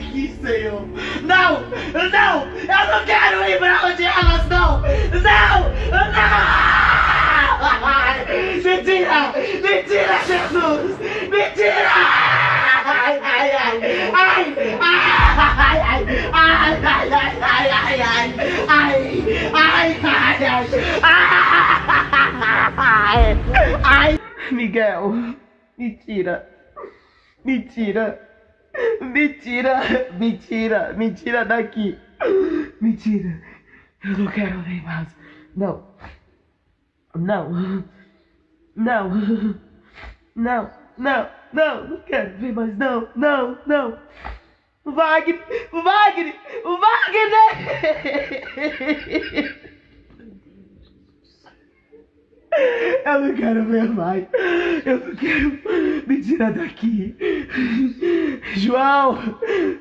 daqui, Senhor. Não, não, eu não quero ir pra onde elas não. Não, não. Mentira, mentira, Jesus. Mentira. Ai, ai, ai, ai, ai, ai, ai, ai, ai, ai, ai, ai, ai, ai, ai, Miguel, mentira, mentira, mentira, mentira, mentira daqui, mentira, eu não quero ver mais, não, não, não, não, não, não quero ver mais, não, não, não. O Wagner! O Wagner! O Wagner! Eu não quero ver mais. Eu não quero. Me tira daqui. João!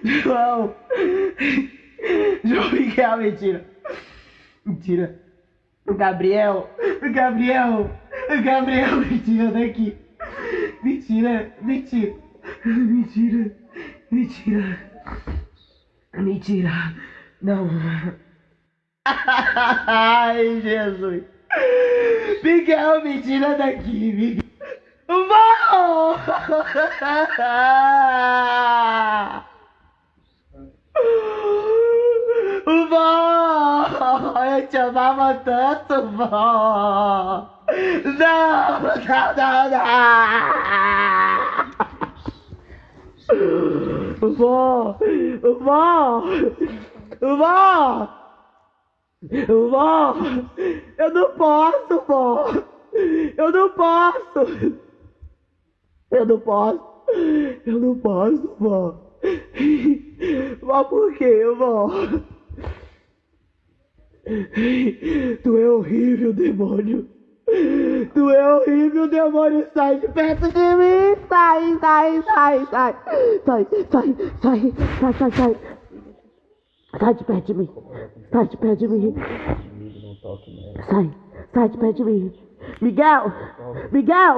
João! João Miguel, mentira. Mentira. Gabriel! Gabriel! Gabriel, me tira daqui. Mentira! Mentira! Mentira! Mentira! Mentira! Não! Ai, Jesus! Miguel, me tira daqui, Miguel! Vó! Vó! Eu te amava tanto, vó! Não! Não, não, não! Vó! Vó! Vó! Vó! Eu não posso, vó! Eu não posso! Eu não posso! Eu não posso, vó! Vó, por quê, vó? Tu é horrível, demônio! Tu é horrível, demônio! Sai de perto de mim! Sai, sai, sai, sai! Sai, sai, sai, sai, sai, sai! Sai de perto de mim! Sai de perto de mim! Sai, sai de perto de mim! Miguel! Miguel!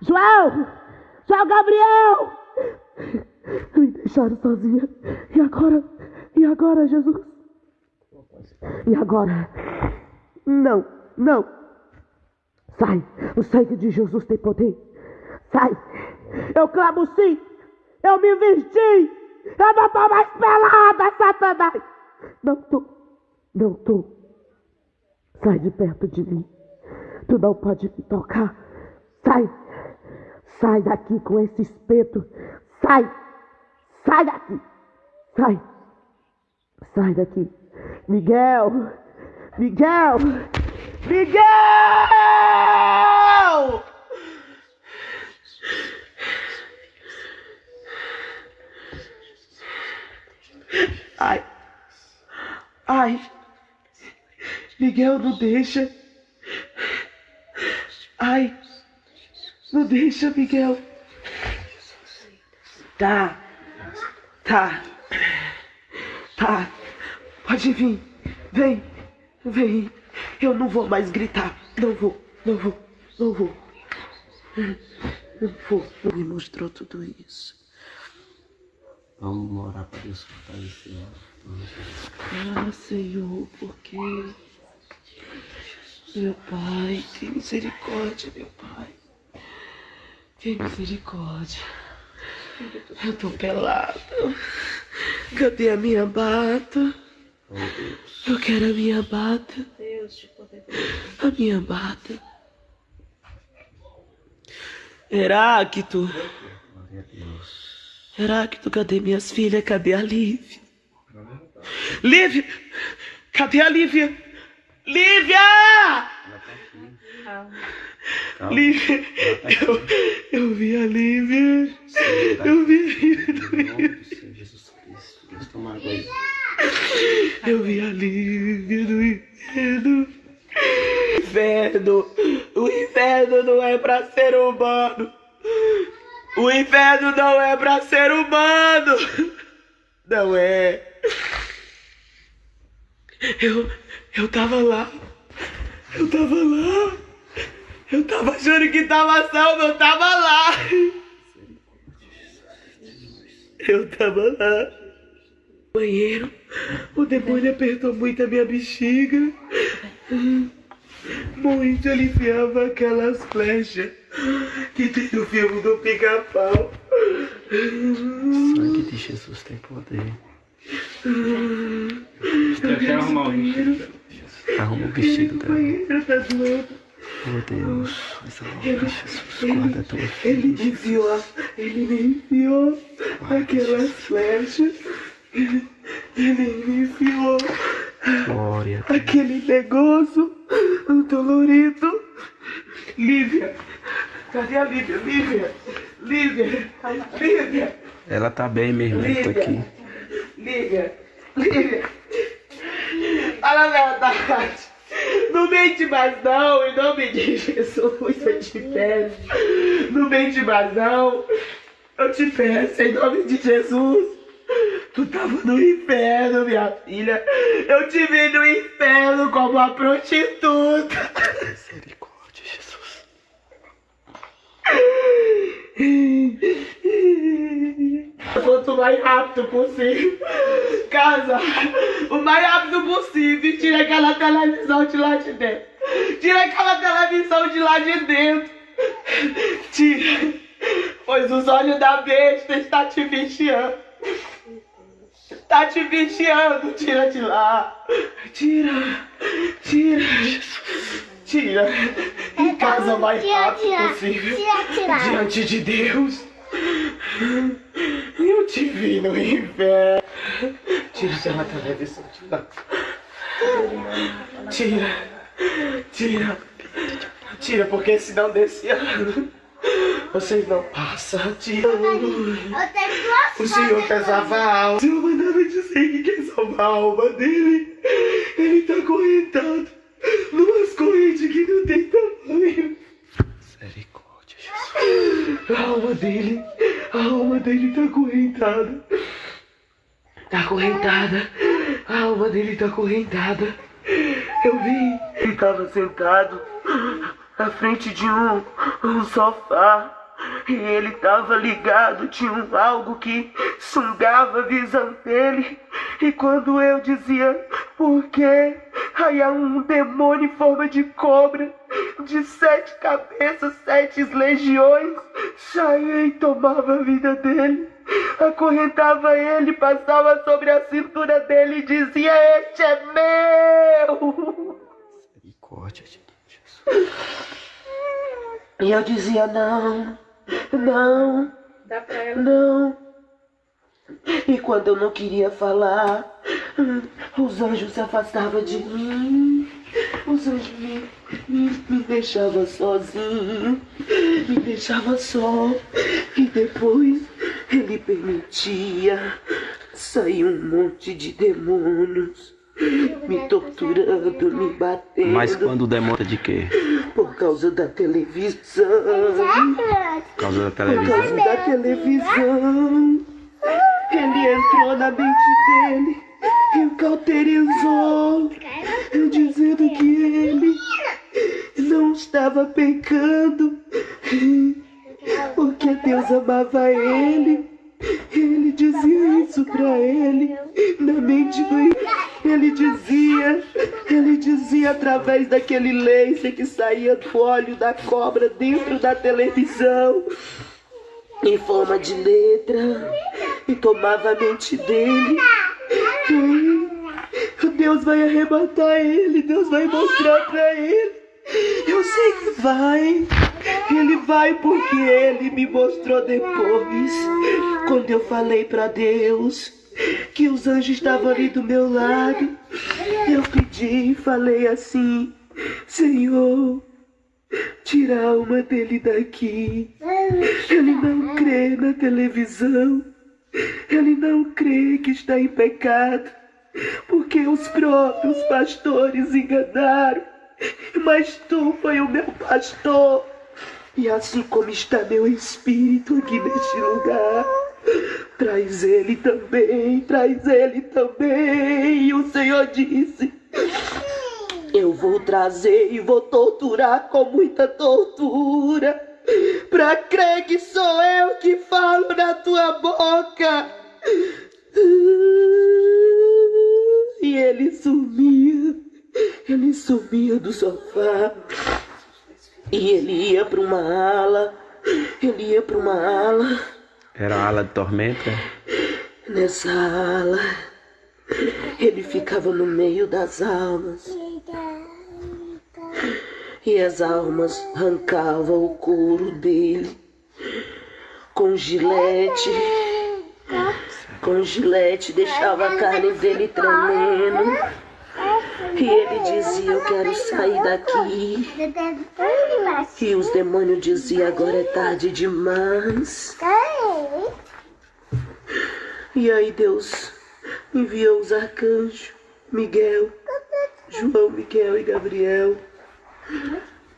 João! João Gabriel! Me deixaram sozinha! E agora? E agora, Jesus? E agora? Não! Não! Sai! O sangue de Jesus tem poder! Sai! Eu clamo sim! Eu me vesti! Eu não tô mais pelada, Satanás! Não tô! Não tô! Sai de perto de mim! Tu não pode me tocar! Sai! Sai daqui com esse espeto! Sai! Sai daqui! Sai! Sai daqui! Miguel! Miguel! Miguel! Ai! Ai! Miguel, não deixa! Ai! Não deixa, Miguel! Tá! Tá! Tá! Pode vir! Vem! Vem! Eu não vou mais gritar! Não vou! Não vou! Não vou! Não vou! Não me mostrou tudo isso! Vamos orar para Deus fortalecer. Ah, Senhor, por quê? Meu Pai, tem misericórdia, meu Pai. Tem misericórdia. Eu tô pelado. Cadê a minha bata? Oh, Deus. Eu quero a minha bata. A minha bata. Heráclito. Glória a Deus. Heráclito, cadê minhas filhas? Cadê a Lívia? Lívia! Cadê a Lívia? Lívia! Calma. Lívia! Eu vi a Lívia! Eu vi a Lívia! Jesus Cristo. Deus, toma água aí. Eu vi a Lívia do inferno! Inferno! O inferno não é pra ser humano! O inferno não é pra ser humano! Não é! Eu tava lá! Eu tava lá! Eu tava achando que tava salvo, eu tava lá! Eu tava lá! Banheiro, o demônio apertou muito a minha bexiga. Muito, ele enfiava aquelas flechas que tem no filme do Pica-Pau. Sangue de Jesus tem poder. Eu quero arrumar o vestido. Arruma o vestido dela. Banheiro tá doendo. Oh Deus, essa boca, Jesus, guarda a tua Ele filha. me enfiou aquelas flechas. Ele me enfiou Glória a Deus. aquele negócio dolorido. Lívia, cadê a Lívia? Lívia. Ela tá bem, meu irmão, tá aqui. Lívia. Fala a verdade. Não mente mais não, em nome de Jesus, eu te peço. Não mente mais não, eu te peço, em nome de Jesus. Tu tava no inferno, minha filha. Eu te vi no inferno como uma prostituta. Misericórdia, Jesus. Quanto mais rápido possível. Casa, o mais rápido possível. Tira aquela televisão de lá de dentro. Tira aquela televisão de lá de dentro. Tira. Pois os olhos da besta estão te vigiando. Tá te vigiando. Tira de lá. Tira. Em casa o mais rápido possível. Diante de Deus. Eu te vi no inferno. Tira aquela televisão de lá. Tira, porque senão desse ano vocês não passam. Tira. O Senhor quer salvar a alma. O Senhor mandava dizer que quer salvar a alma dele. Ele tá acorrentado numas correntes que não tem tamanho. Misericórdia, Jesus. A alma dele tá acorrentada. A alma dele tá acorrentada. Eu vi, ele tava sentado na frente de um sofá. E ele tava ligado, tinha algo que sugava a visão dele. E quando eu dizia, por quê? Aí há um demônio em forma de cobra, de 7 cabeças, 7 legiões, saía e tomava a vida dele. Acorrentava ele, passava sobre a cintura dele e dizia, este é meu. Misericórdia, Jesus. E eu dizia, não. Dá pra ela. Não. E quando eu não queria falar, os anjos se afastavam de mim. Os anjos me deixavam sozinho. Me deixavam só. E depois ele permitia sair um monte de demônios me torturando, me batendo. Mas quando demora de quê? Por causa da televisão. Por causa da Por causa televisão. da televisão. Ele entrou na mente dele e o cauterizou, dizendo que ele não estava pecando, porque Deus amava ele. Ele dizia isso pra ele, na mente dele. Ele dizia através daquele laser que saía do olho da cobra dentro da televisão, em forma de letra, e tomava a mente dele. Deus vai arrebatar ele, Deus vai mostrar pra ele. Eu sei que vai. Ele vai porque ele me mostrou depois. Quando eu falei pra Deus que os anjos estavam ali do meu lado, eu pedi e falei assim, Senhor, tira a alma dele daqui. Ele não crê na televisão. Ele não crê que está em pecado, porque os próprios pastores enganaram. Mas tu foi o meu pastor. E assim como está meu espírito aqui neste lugar, traz ele também, traz ele também. E o Senhor disse, eu vou trazer e vou torturar com muita tortura, pra crer que sou eu que falo na tua boca. E ele sumia do sofá. E ele ia para uma ala. Era a ala de tormenta? Nessa ala, ele ficava no meio das almas. E as almas arrancavam o couro dele com gilete, deixava a carne dele tremendo. E ele dizia, eu quero sair daqui. E os demônios diziam, agora é tarde demais. E aí Deus enviou os arcanjos, Miguel, João, Miguel e Gabriel.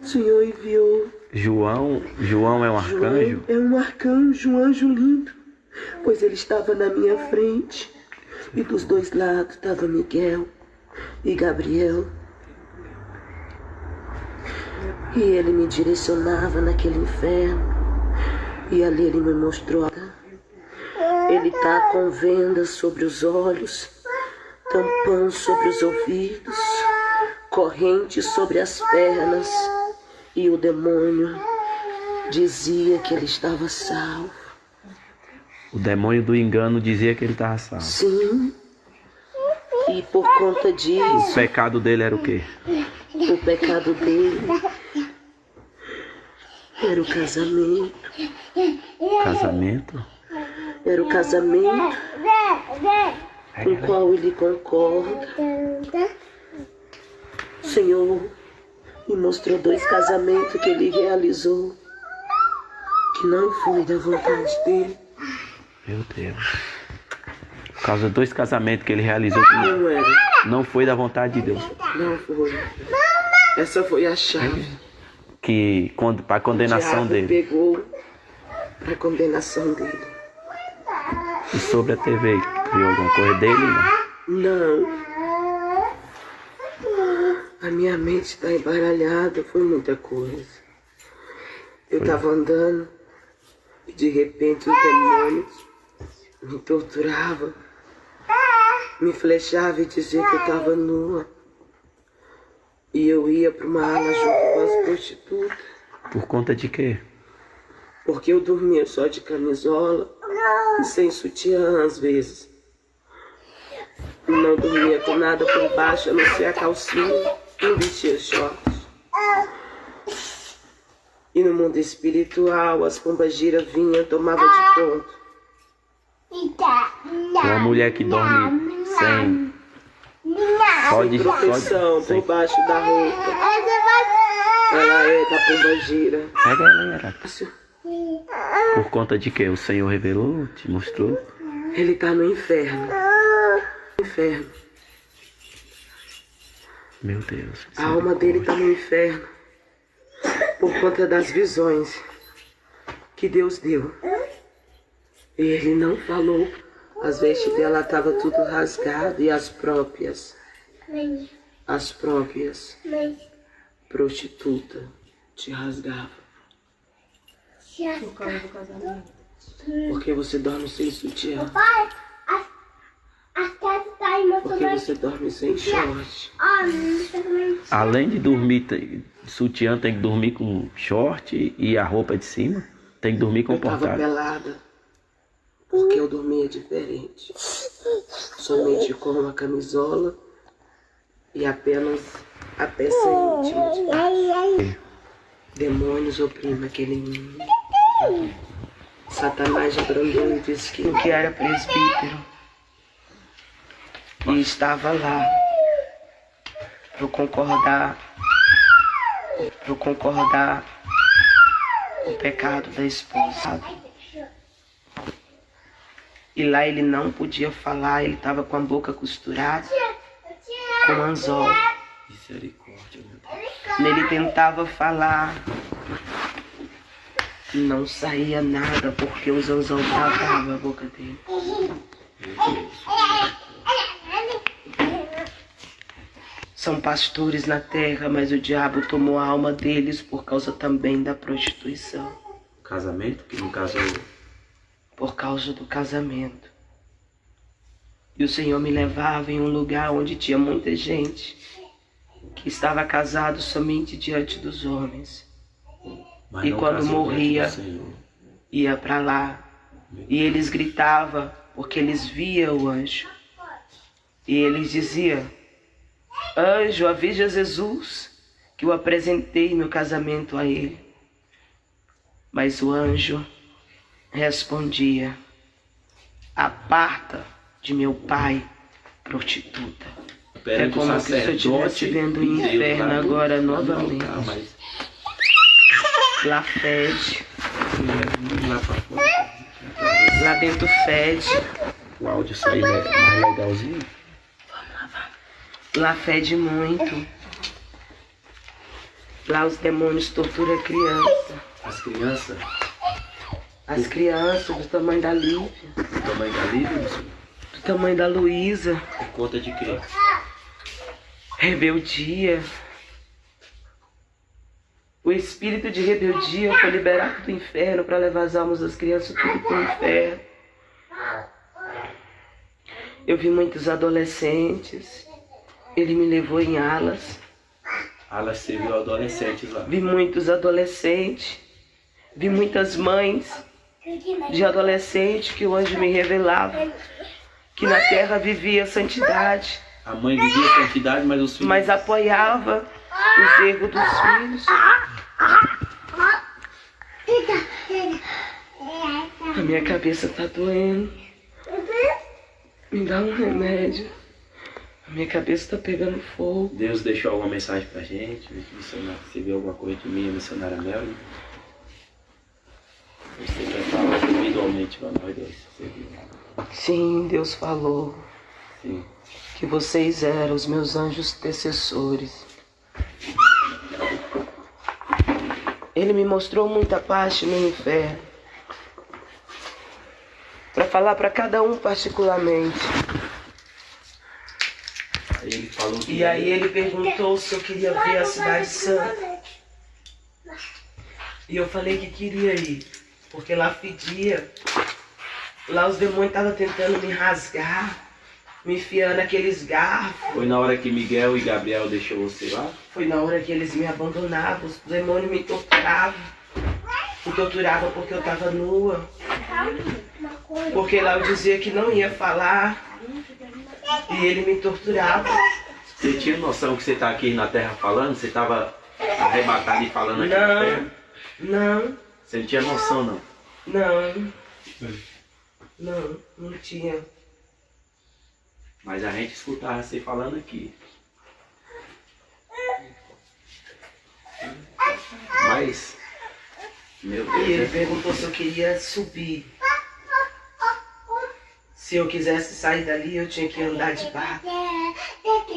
O Senhor enviou. João é um arcanjo? João é um arcanjo, um anjo lindo. Pois ele estava na minha frente. E dos dois lados estava Miguel e Gabriel. E ele me direcionava naquele inferno. E ali ele me mostrou. Ele está com vendas sobre os olhos, tampão sobre os ouvidos, corrente sobre as pernas. E o demônio dizia que ele estava salvo. O demônio do engano dizia que ele estava salvo. Sim. E por conta disso... O pecado dele era o quê? O pecado dele era o casamento. Casamento? Era o casamento com o qual ele concorda. O Senhor me mostrou 2 casamentos que ele realizou, que não foi da vontade dele. Meu Deus. Por causa de 2 casamentos que ele realizou, Não era. não foi da vontade de Deus. Não foi. Essa foi a chave. Que para a condenação O diabo dele. pegou para a condenação dele. E sobre a TV, viu alguma coisa dele? Não. A minha mente está embaralhada, foi muita coisa. Eu estava andando e de repente os demônios me torturavam, me flechavam e diziam que eu estava nua. E eu ia para uma ala junto com as prostitutas. Por conta de quê? Porque eu dormia só de camisola e sem sutiã às vezes. Não dormia com nada por baixo, a não ser a calcinha, não vestia shorts. E no mundo espiritual, as pombagiras vinham, tomavam de conta. Uma mulher que dorme sem... Só de Proteção por baixo da roupa. Ela é da pombagira. Pega ela, Yara. Por conta de quê? O Senhor revelou, te mostrou? Ele está no inferno. Inferno. Meu Deus. A alma dele está no inferno. Por conta das visões que Deus deu. E ele não falou. As vestes dela estavam tudo rasgado. E as próprias prostitutas te rasgavam. Por causa do casamento. Porque você dorme sem sutiã. Pai, a casa tá aí, mas Porque você dorme sem short. Além de dormir, sutiã tem que dormir com short e a roupa de cima. Tem que dormir Eu tava comportado. pelada. Porque eu dormia diferente. Somente com uma camisola e apenas a peça íntima. Demônios oprimem aquele menino. Satanás abrandou e disse que era presbítero. E estava lá para concordar o pecado da esposa. E lá ele não podia falar, ele estava com a boca costurada, com anzol. Misericórdia, meu Deus. Ele tentava falar, não saía nada porque os anzol travavam a boca dele. São pastores na terra, mas o diabo tomou a alma deles por causa também da prostituição. Casamento, que no caso... Por causa do casamento. E o Senhor me levava em um lugar onde tinha muita gente que estava casado somente diante dos homens. Mas E não quando casou diante morria, do Senhor. ia para lá. E eles gritavam porque eles viam o anjo. E eles diziam: anjo, avisa Jesus que eu apresentei meu casamento a ele. Mas o anjo respondia: aparta de meu pai, prostituta. É como se eu estivesse vendo o inferno agora novamente. Lá fede. Lá dentro fede. O áudio saiu mais legalzinho. Lá fede muito. Lá os demônios torturam a criança. As crianças, As crianças do tamanho da Lívia, do tamanho da Lívia, do tamanho da Luísa. por conta de quê? Rebeldia. O espírito de rebeldia foi liberado do inferno para levar as almas das crianças tudo para o inferno. Eu vi muitos adolescentes. Ele me levou em alas. Ela serviu adolescentes lá. Vi muitos adolescentes. Vi muitas mães de adolescente que o anjo me revelava que na terra vivia santidade, A mãe vivia a santidade, mas os filhos... mas apoiava os erros dos filhos. A minha cabeça tá doendo. Me dá um remédio. A minha cabeça tá pegando fogo. Deus deixou alguma mensagem pra gente? Você viu alguma coisa de mim, a missionária Melly? Você quer falar individualmente pra nós dois? Você viu? Sim, Deus falou Sim. que vocês eram os meus anjos intercessores. Ele me mostrou muita parte no inferno, para falar para cada um particularmente. Aí ele falou que... E aí ele perguntou se eu queria ver a cidade santa. E eu falei que queria ir, porque lá fedia. Lá os demônios estavam tentando me rasgar, me enfiando aqueles garfos. Foi na hora que Miguel e Gabriel deixou você lá? Foi na hora que eles me abandonavam, os demônios me torturavam. Me torturavam porque eu estava nua. Porque lá eu dizia que não ia falar. E ele me torturava. Você tinha noção que você tá aqui na terra falando? Você tava arrebatado e falando aqui na terra? Não, Você não tinha noção, não? não. Não tinha. Mas a gente escutava você falando aqui. Mas... Meu E ele Deus, perguntou se eu queria subir. Se eu quisesse sair dali, eu tinha que andar de barco.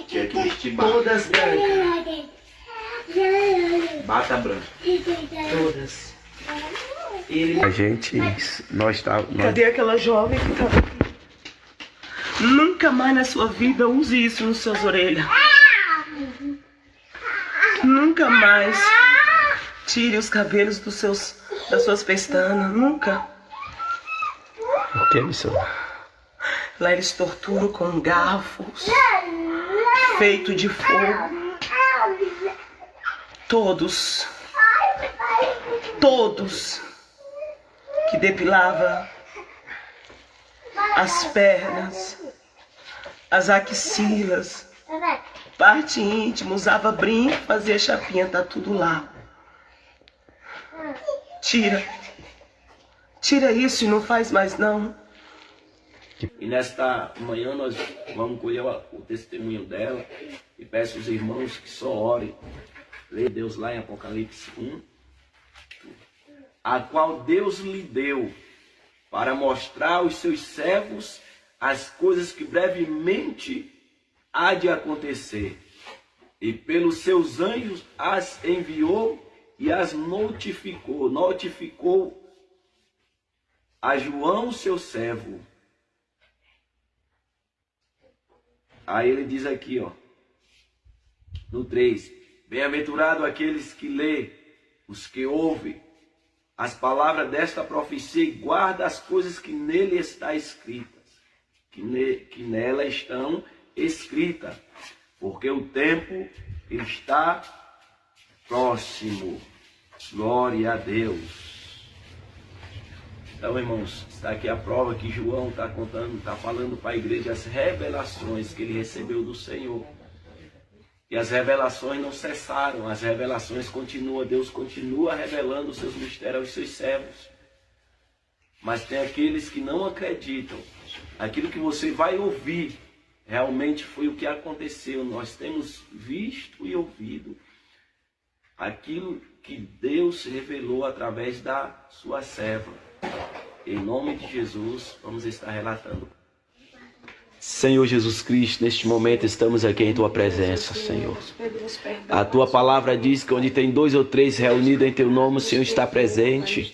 tinha que vestir bata. Todas brancas. Bata branca. Todas. Ele... A gente... Nós estávamos... Cadê aquela jovem que estava aqui? Nunca mais na sua vida use isso nas suas orelhas. Nunca mais tire os cabelos das suas pestanas. Nunca. Por que, missionário? Lá eles torturam com garfos feito de fogo. Todos que depilava as pernas, as axilas, parte íntima, usava brinco, fazia chapinha, tá tudo lá. Tira isso e não faz mais não. E nesta manhã nós vamos colher o testemunho dela e peço aos irmãos que só orem. Lê Deus lá em Apocalipse 1, a qual Deus lhe deu para mostrar aos seus servos as coisas que brevemente há de acontecer. E pelos seus anjos as enviou e as notificou a João, seu servo. Aí ele diz aqui, ó, no 3, bem-aventurado aqueles que lê, os que ouvem as palavras desta profecia e guarda as coisas que nele está escritas, que nela estão escritas, porque o tempo está próximo. Glória a Deus. Então, irmãos, está aqui a prova que João está contando, está falando para a igreja as revelações que ele recebeu do Senhor. E as revelações não cessaram, as revelações continuam, Deus continua revelando os seus mistérios aos seus servos. Mas tem aqueles que não acreditam. Aquilo que você vai ouvir realmente foi o que aconteceu. Nós temos visto e ouvido aquilo que Deus revelou através da sua serva. Em nome de Jesus, vamos estar relatando. Senhor Jesus Cristo, neste momento estamos aqui em Tua presença, Senhor. A Tua palavra diz que onde tem 2 ou 3 reunidos em Teu nome, o Senhor está presente.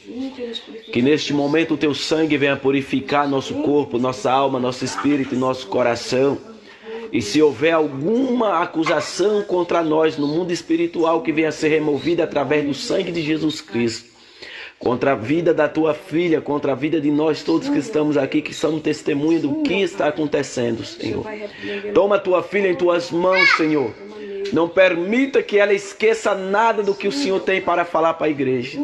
Que neste momento o Teu sangue venha purificar nosso corpo, nossa alma, nosso espírito e nosso coração. E se houver alguma acusação contra nós no mundo espiritual, que venha a ser removida através do sangue de Jesus Cristo. Contra a vida da Tua filha, contra a vida de nós todos que estamos aqui, que somos testemunha do que está acontecendo, Senhor. Toma a Tua filha em Tuas mãos, Senhor. Não permita que ela esqueça nada do que o Senhor tem para falar para a igreja.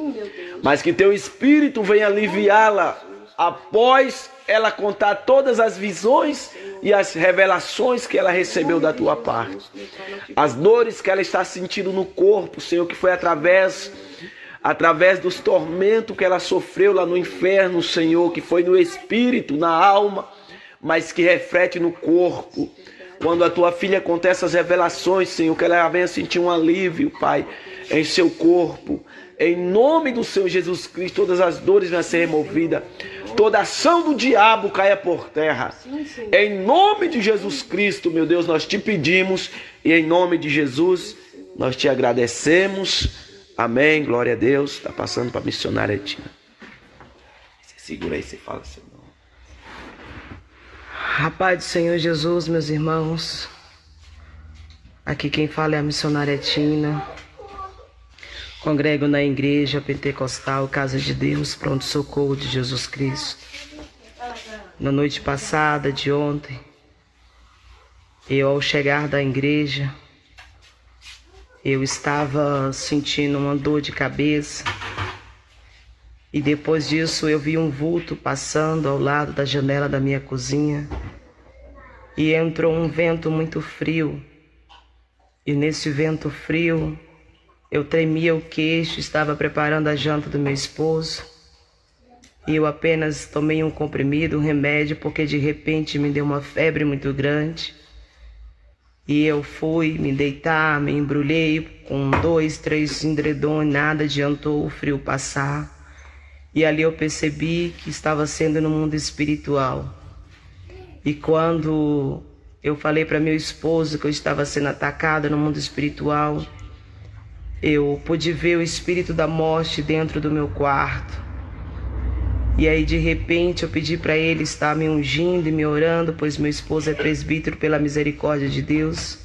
Mas que Teu Espírito venha aliviá-la após ela contar todas as visões e as revelações que ela recebeu da Tua parte. As dores que ela está sentindo no corpo, Senhor, que foi através dos tormentos que ela sofreu lá no inferno, Senhor, que foi no espírito, na alma, mas que reflete no corpo. Quando a Tua filha conta essas revelações, Senhor, que ela venha sentir um alívio, Pai, em seu corpo. Em nome do Senhor Jesus Cristo, todas as dores vão ser removidas. Toda ação do diabo caia por terra. Em nome de Jesus Cristo, meu Deus, nós Te pedimos. E em nome de Jesus, nós Te agradecemos. Amém, glória a Deus. Está passando para a missionária Tina. Você segura aí, você fala seu nome. A paz do Senhor Jesus, meus irmãos. Aqui quem fala é a missionária Tina. Congrego na igreja pentecostal Casa de Deus, Pronto Socorro de Jesus Cristo. Na noite passada, de ontem, eu ao chegar da igreja, eu estava sentindo uma dor de cabeça. E depois disso eu vi um vulto passando ao lado da janela da minha cozinha. E entrou um vento muito frio. E nesse vento frio, eu tremia o queixo, estava preparando a janta do meu esposo. E eu apenas tomei um comprimido, um remédio, porque de repente me deu uma febre muito grande. E eu fui me deitar, me embrulhei com 2, 3 edredons, nada adiantou o frio passar. E ali eu percebi que estava sendo no mundo espiritual. E quando eu falei para meu esposo que eu estava sendo atacada no mundo espiritual, eu pude ver o espírito da morte dentro do meu quarto. E aí de repente eu pedi para ele estar me ungindo e me orando, pois meu esposo é presbítero pela misericórdia de Deus.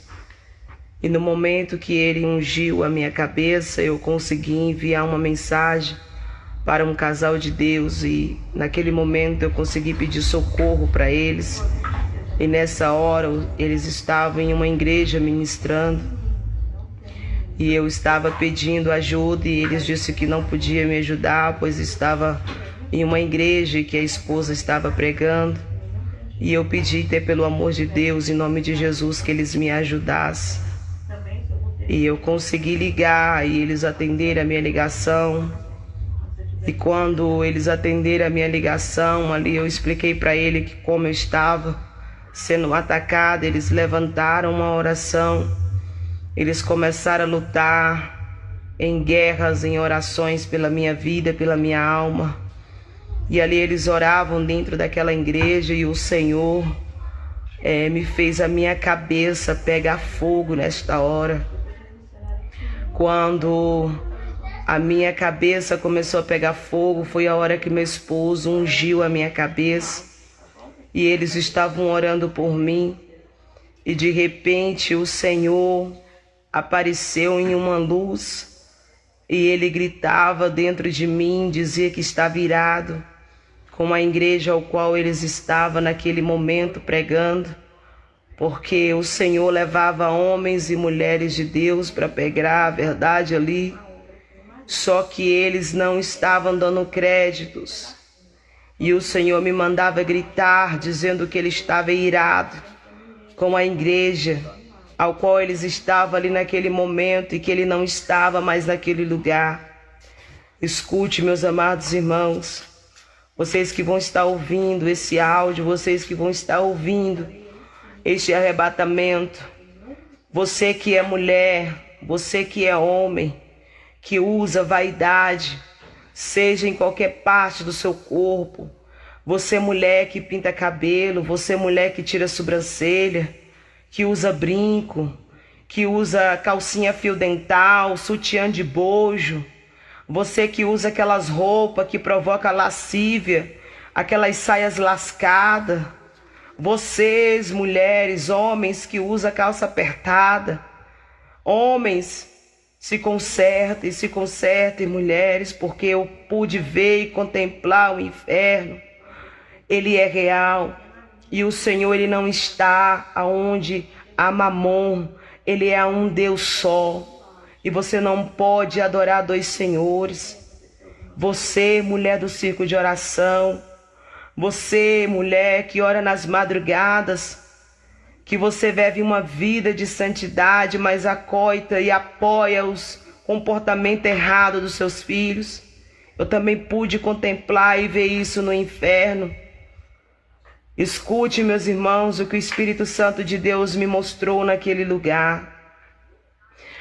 E no momento que ele ungiu a minha cabeça, eu consegui enviar uma mensagem para um casal de Deus. E naquele momento eu consegui pedir socorro para eles. E nessa hora eles estavam em uma igreja ministrando. E eu estava pedindo ajuda e eles disseram que não podia me ajudar, pois estava em uma igreja que a esposa estava pregando. E eu pedi, pelo amor de Deus, em nome de Jesus, que eles me ajudassem. E eu consegui ligar e eles atenderam a minha ligação. E quando eles atenderam a minha ligação, ali eu expliquei para ele que como eu estava sendo atacada, eles levantaram uma oração. Eles começaram a lutar em guerras, em orações pela minha vida, pela minha alma. E ali eles oravam dentro daquela igreja e o Senhor me fez a minha cabeça pegar fogo nesta hora. Quando a minha cabeça começou a pegar fogo, foi a hora que meu esposo ungiu a minha cabeça. E eles estavam orando por mim. E de repente o Senhor apareceu em uma luz. E ele gritava dentro de mim, dizia que estava irado. com a igreja ao qual eles estavam naquele momento pregando, porque o Senhor levava homens e mulheres de Deus para pregar a verdade ali, só que eles não estavam dando créditos. E o Senhor me mandava gritar, dizendo que ele estava irado com a igreja ao qual eles estavam ali naquele momento e que ele não estava mais naquele lugar. Escute, meus amados irmãos, vocês que vão estar ouvindo esse áudio, vocês que vão estar ouvindo este arrebatamento, você que é mulher, você que é homem, que usa vaidade, seja em qualquer parte do seu corpo, você mulher que pinta cabelo, você mulher que tira sobrancelha, que usa brinco, que usa calcinha fio dental, sutiã de bojo, você que usa aquelas roupas que provoca lascívia, aquelas saias lascadas, vocês mulheres, homens que usam calça apertada, homens, se consertem, mulheres, porque eu pude ver e contemplar o inferno. Ele é real. E o Senhor, ele não está aonde há Mamon. Ele é um Deus só. E você não pode adorar dois senhores. Você, mulher do círculo de oração. Você, mulher que ora nas madrugadas. Que você vive uma vida de santidade, mas acoita e apoia os comportamentos errados dos seus filhos. Eu também pude contemplar e ver isso no inferno. Escute, meus irmãos, o que o Espírito Santo de Deus me mostrou naquele lugar.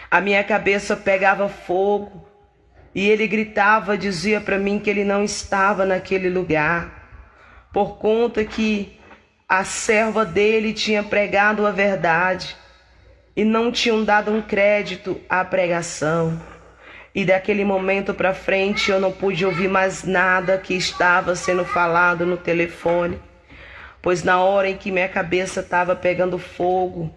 A minha cabeça pegava fogo e ele gritava, dizia para mim que ele não estava naquele lugar, por conta que a serva dele tinha pregado a verdade e não tinham dado um crédito à pregação. E daquele momento para frente eu não pude ouvir mais nada que estava sendo falado no telefone. Pois na hora em que minha cabeça estava pegando fogo,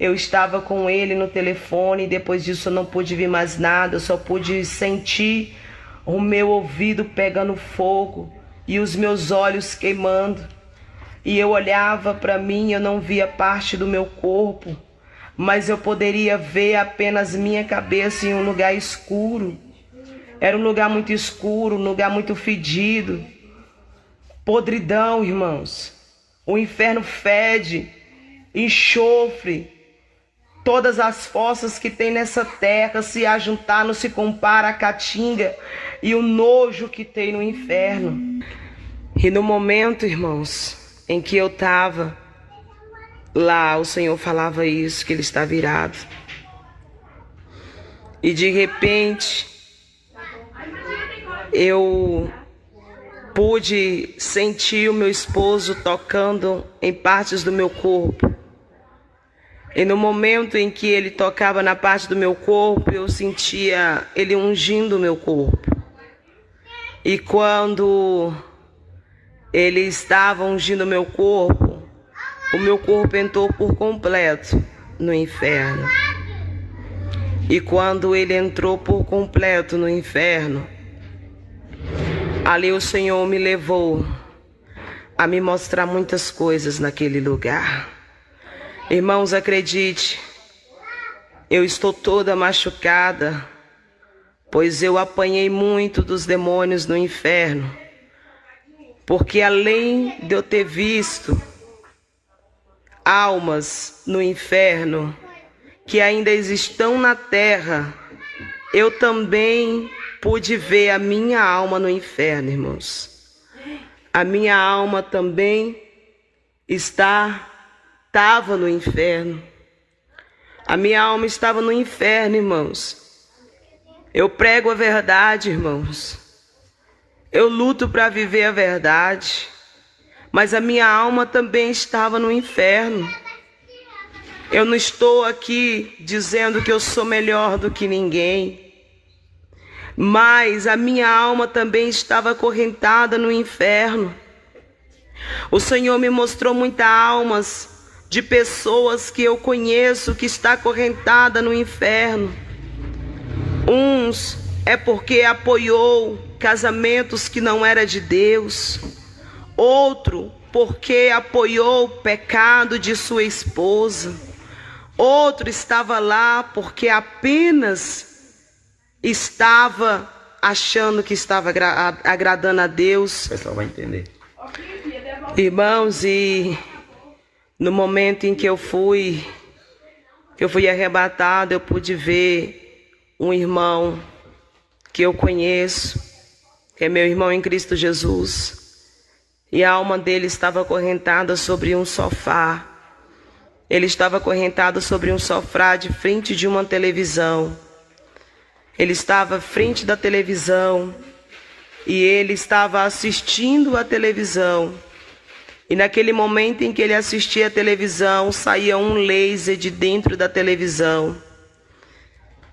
eu estava com ele no telefone e depois disso eu não pude ver mais nada, eu só pude sentir o meu ouvido pegando fogo e os meus olhos queimando. E eu olhava para mim, eu não via parte do meu corpo, mas eu poderia ver apenas minha cabeça em um lugar escuro. Era um lugar muito escuro, um lugar muito fedido. Podridão, irmãos. O inferno fede, enxofre. Todas as forças que tem nessa terra se ajuntar não se compara à caatinga e o nojo que tem no inferno. E no momento, irmãos, em que eu estava lá, o Senhor falava isso, que ele está virado. E de repente, eu pude sentir o meu esposo tocando em partes do meu corpo. E no momento em que ele tocava na parte do meu corpo, eu sentia ele ungindo o meu corpo. E quando ele estava ungindo o meu corpo entrou por completo no inferno. E quando ele entrou por completo no inferno, ali o Senhor me levou a me mostrar muitas coisas naquele lugar. Irmãos, acredite, eu estou toda machucada, pois eu apanhei muito dos demônios no inferno. Porque além de eu ter visto almas no inferno que ainda estão na terra, eu também pude ver a minha alma no inferno, irmãos. A minha alma também estava no inferno. A minha alma estava no inferno, irmãos. Eu prego a verdade, irmãos. Eu luto para viver a verdade. Mas a minha alma também estava no inferno. Eu não estou aqui dizendo que eu sou melhor do que ninguém. Mas a minha alma também estava acorrentada no inferno. O Senhor me mostrou muitas almas de pessoas que eu conheço que está acorrentada no inferno. Uns é porque apoiou casamentos que não era de Deus, outro porque apoiou o pecado de sua esposa, outro estava lá porque apenas estava achando que estava agradando a Deus. O pessoal vai entender. Irmãos, e no momento em que eu fui arrebatado, eu pude ver um irmão que eu conheço, que é meu irmão em Cristo Jesus, e a alma dele estava acorrentada sobre um sofá. Ele estava acorrentado sobre um sofá de frente de uma televisão. Ele estava à frente da televisão e ele estava assistindo a televisão. E naquele momento em que ele assistia a televisão, saía um laser de dentro da televisão.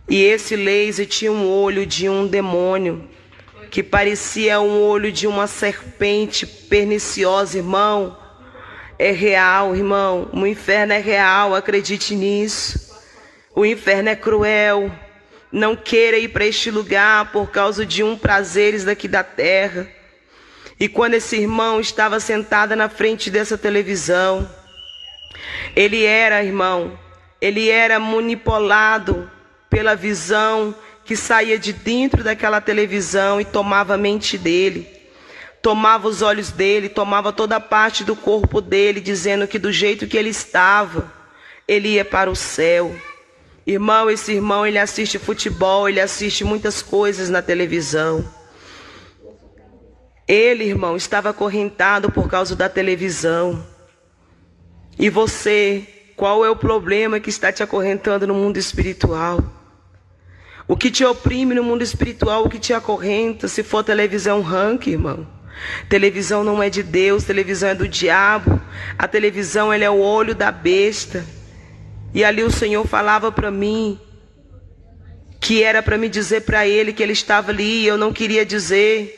E esse laser tinha um olho de um demônio, que parecia um olho de uma serpente perniciosa, irmão. É real, irmão. O inferno é real, acredite nisso. O inferno é cruel. Não queira ir para este lugar por causa de prazeres daqui da terra. E quando esse irmão estava sentado na frente dessa televisão, ele era, irmão, ele era manipulado pela visão que saía de dentro daquela televisão e tomava a mente dele, tomava os olhos dele, tomava toda a parte do corpo dele, dizendo que do jeito que ele estava, ele ia para o céu. Irmão, esse irmão, ele assiste futebol, ele assiste muitas coisas na televisão. Ele, irmão, estava acorrentado por causa da televisão. E você, qual é o problema que está te acorrentando no mundo espiritual? O que te oprime no mundo espiritual, o que te acorrenta? Se for televisão, ranque, irmão. Televisão não é de Deus, televisão é do diabo. A televisão, ela é o olho da besta. E ali o Senhor falava para mim que era para me dizer para ele que ele estava ali, e eu não queria dizer.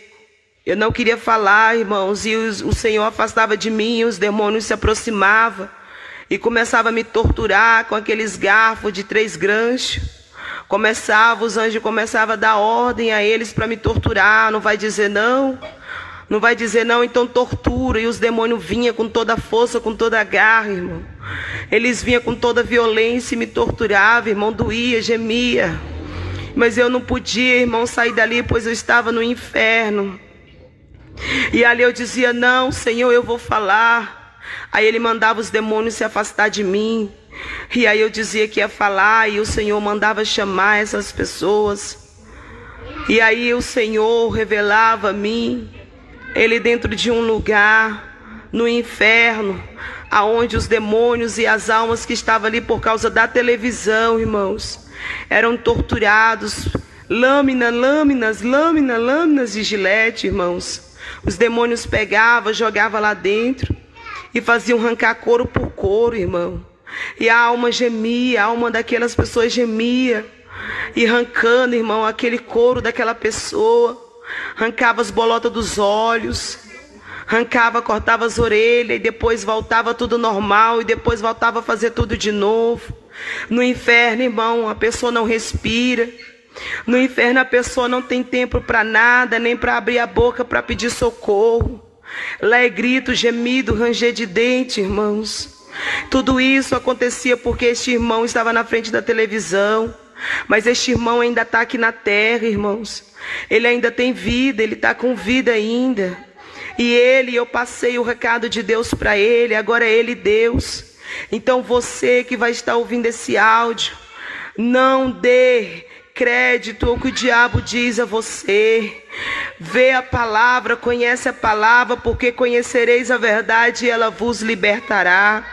Eu não queria falar, irmãos, e o Senhor afastava de mim, e os demônios se aproximavam e começavam a me torturar com aqueles garfos de 3 ganchos. Os anjos começavam a dar ordem a eles para me torturar. Não vai dizer não? Não vai dizer não, então tortura. E os demônios vinham com toda a força, com toda a garra, irmão. Eles vinham com toda a violência e me torturavam, irmão, doía, gemia. Mas eu não podia, irmão, sair dali, pois eu estava no inferno. E ali eu dizia, não, Senhor, eu vou falar. Aí ele mandava os demônios se afastar de mim. E aí eu dizia que ia falar, e o Senhor mandava chamar essas pessoas. E aí o Senhor revelava a mim, ele dentro de um lugar, no inferno, aonde os demônios e as almas que estavam ali por causa da televisão, irmãos, eram torturados. Lâminas de gilete, irmãos. Os demônios pegavam, jogavam lá dentro e faziam arrancar couro por couro, irmão. E a alma gemia, a alma daquelas pessoas gemia. E arrancando, irmão, aquele couro daquela pessoa. Arrancava as bolotas dos olhos. Arrancava, cortava as orelhas. E depois voltava tudo normal. E depois voltava a fazer tudo de novo. No inferno, irmão, a pessoa não respira. No inferno a pessoa não tem tempo para nada. Nem para abrir a boca para pedir socorro. Lá é grito, gemido, ranger de dente, irmãos. Tudo isso acontecia porque este irmão estava na frente da televisão. Mas este irmão ainda está aqui na terra, irmãos. Ele ainda tem vida, ele está com vida ainda. E eu passei o recado de Deus para ele, agora é ele Deus. Então você que vai estar ouvindo esse áudio, não dê crédito ao que o diabo diz a você. Vê a palavra, conhece a palavra, porque conhecereis a verdade e ela vos libertará.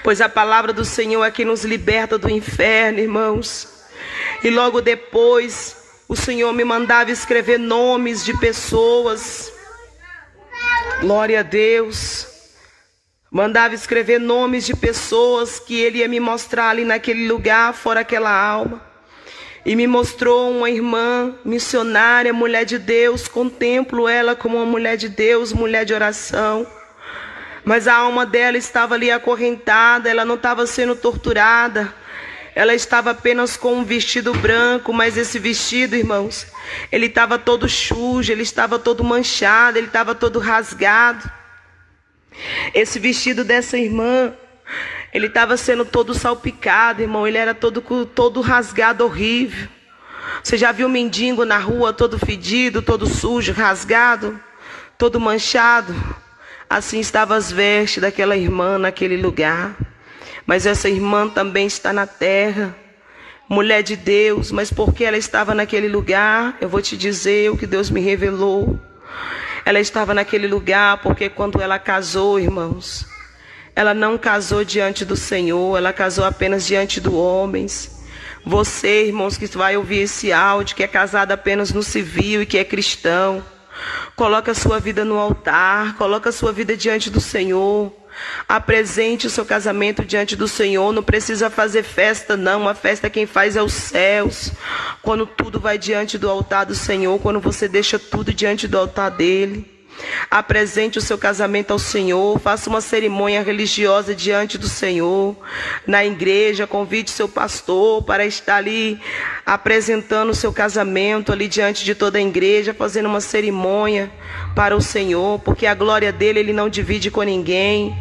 Pois a palavra do Senhor é que nos liberta do inferno, irmãos. E logo depois, o Senhor me mandava escrever nomes de pessoas. Glória a Deus. Mandava escrever nomes de pessoas que ele ia me mostrar ali naquele lugar, fora aquela alma. E me mostrou uma irmã missionária, mulher de Deus. Contemplo ela como uma mulher de Deus, mulher de oração. Mas a alma dela estava ali acorrentada, ela não estava sendo torturada. Ela estava apenas com um vestido branco, mas esse vestido, irmãos, ele estava todo sujo, ele estava todo manchado, ele estava todo rasgado. Esse vestido dessa irmã, ele estava sendo todo salpicado, irmão, ele era todo rasgado, horrível. Você já viu um mendigo na rua, todo fedido, todo sujo, rasgado, todo manchado? Assim estavam as vestes daquela irmã naquele lugar. Mas essa irmã também está na terra, mulher de Deus. Mas por que ela estava naquele lugar? Eu vou te dizer o que Deus me revelou. Ela estava naquele lugar porque quando ela casou, irmãos, ela não casou diante do Senhor, ela casou apenas diante dos homens. Você, irmãos, que vai ouvir esse áudio, que é casado apenas no civil e que é cristão, coloca a sua vida no altar, coloca a sua vida diante do Senhor. Apresente o seu casamento diante do Senhor. Não precisa fazer festa não, a festa quem faz é os céus. Quando tudo vai diante do altar do Senhor, quando você deixa tudo diante do altar dele. Apresente o seu casamento ao Senhor, faça uma cerimônia religiosa diante do Senhor, na igreja, convide seu pastor para estar ali apresentando o seu casamento ali diante de toda a igreja, fazendo uma cerimônia para o Senhor, porque a glória dele ele não divide com ninguém,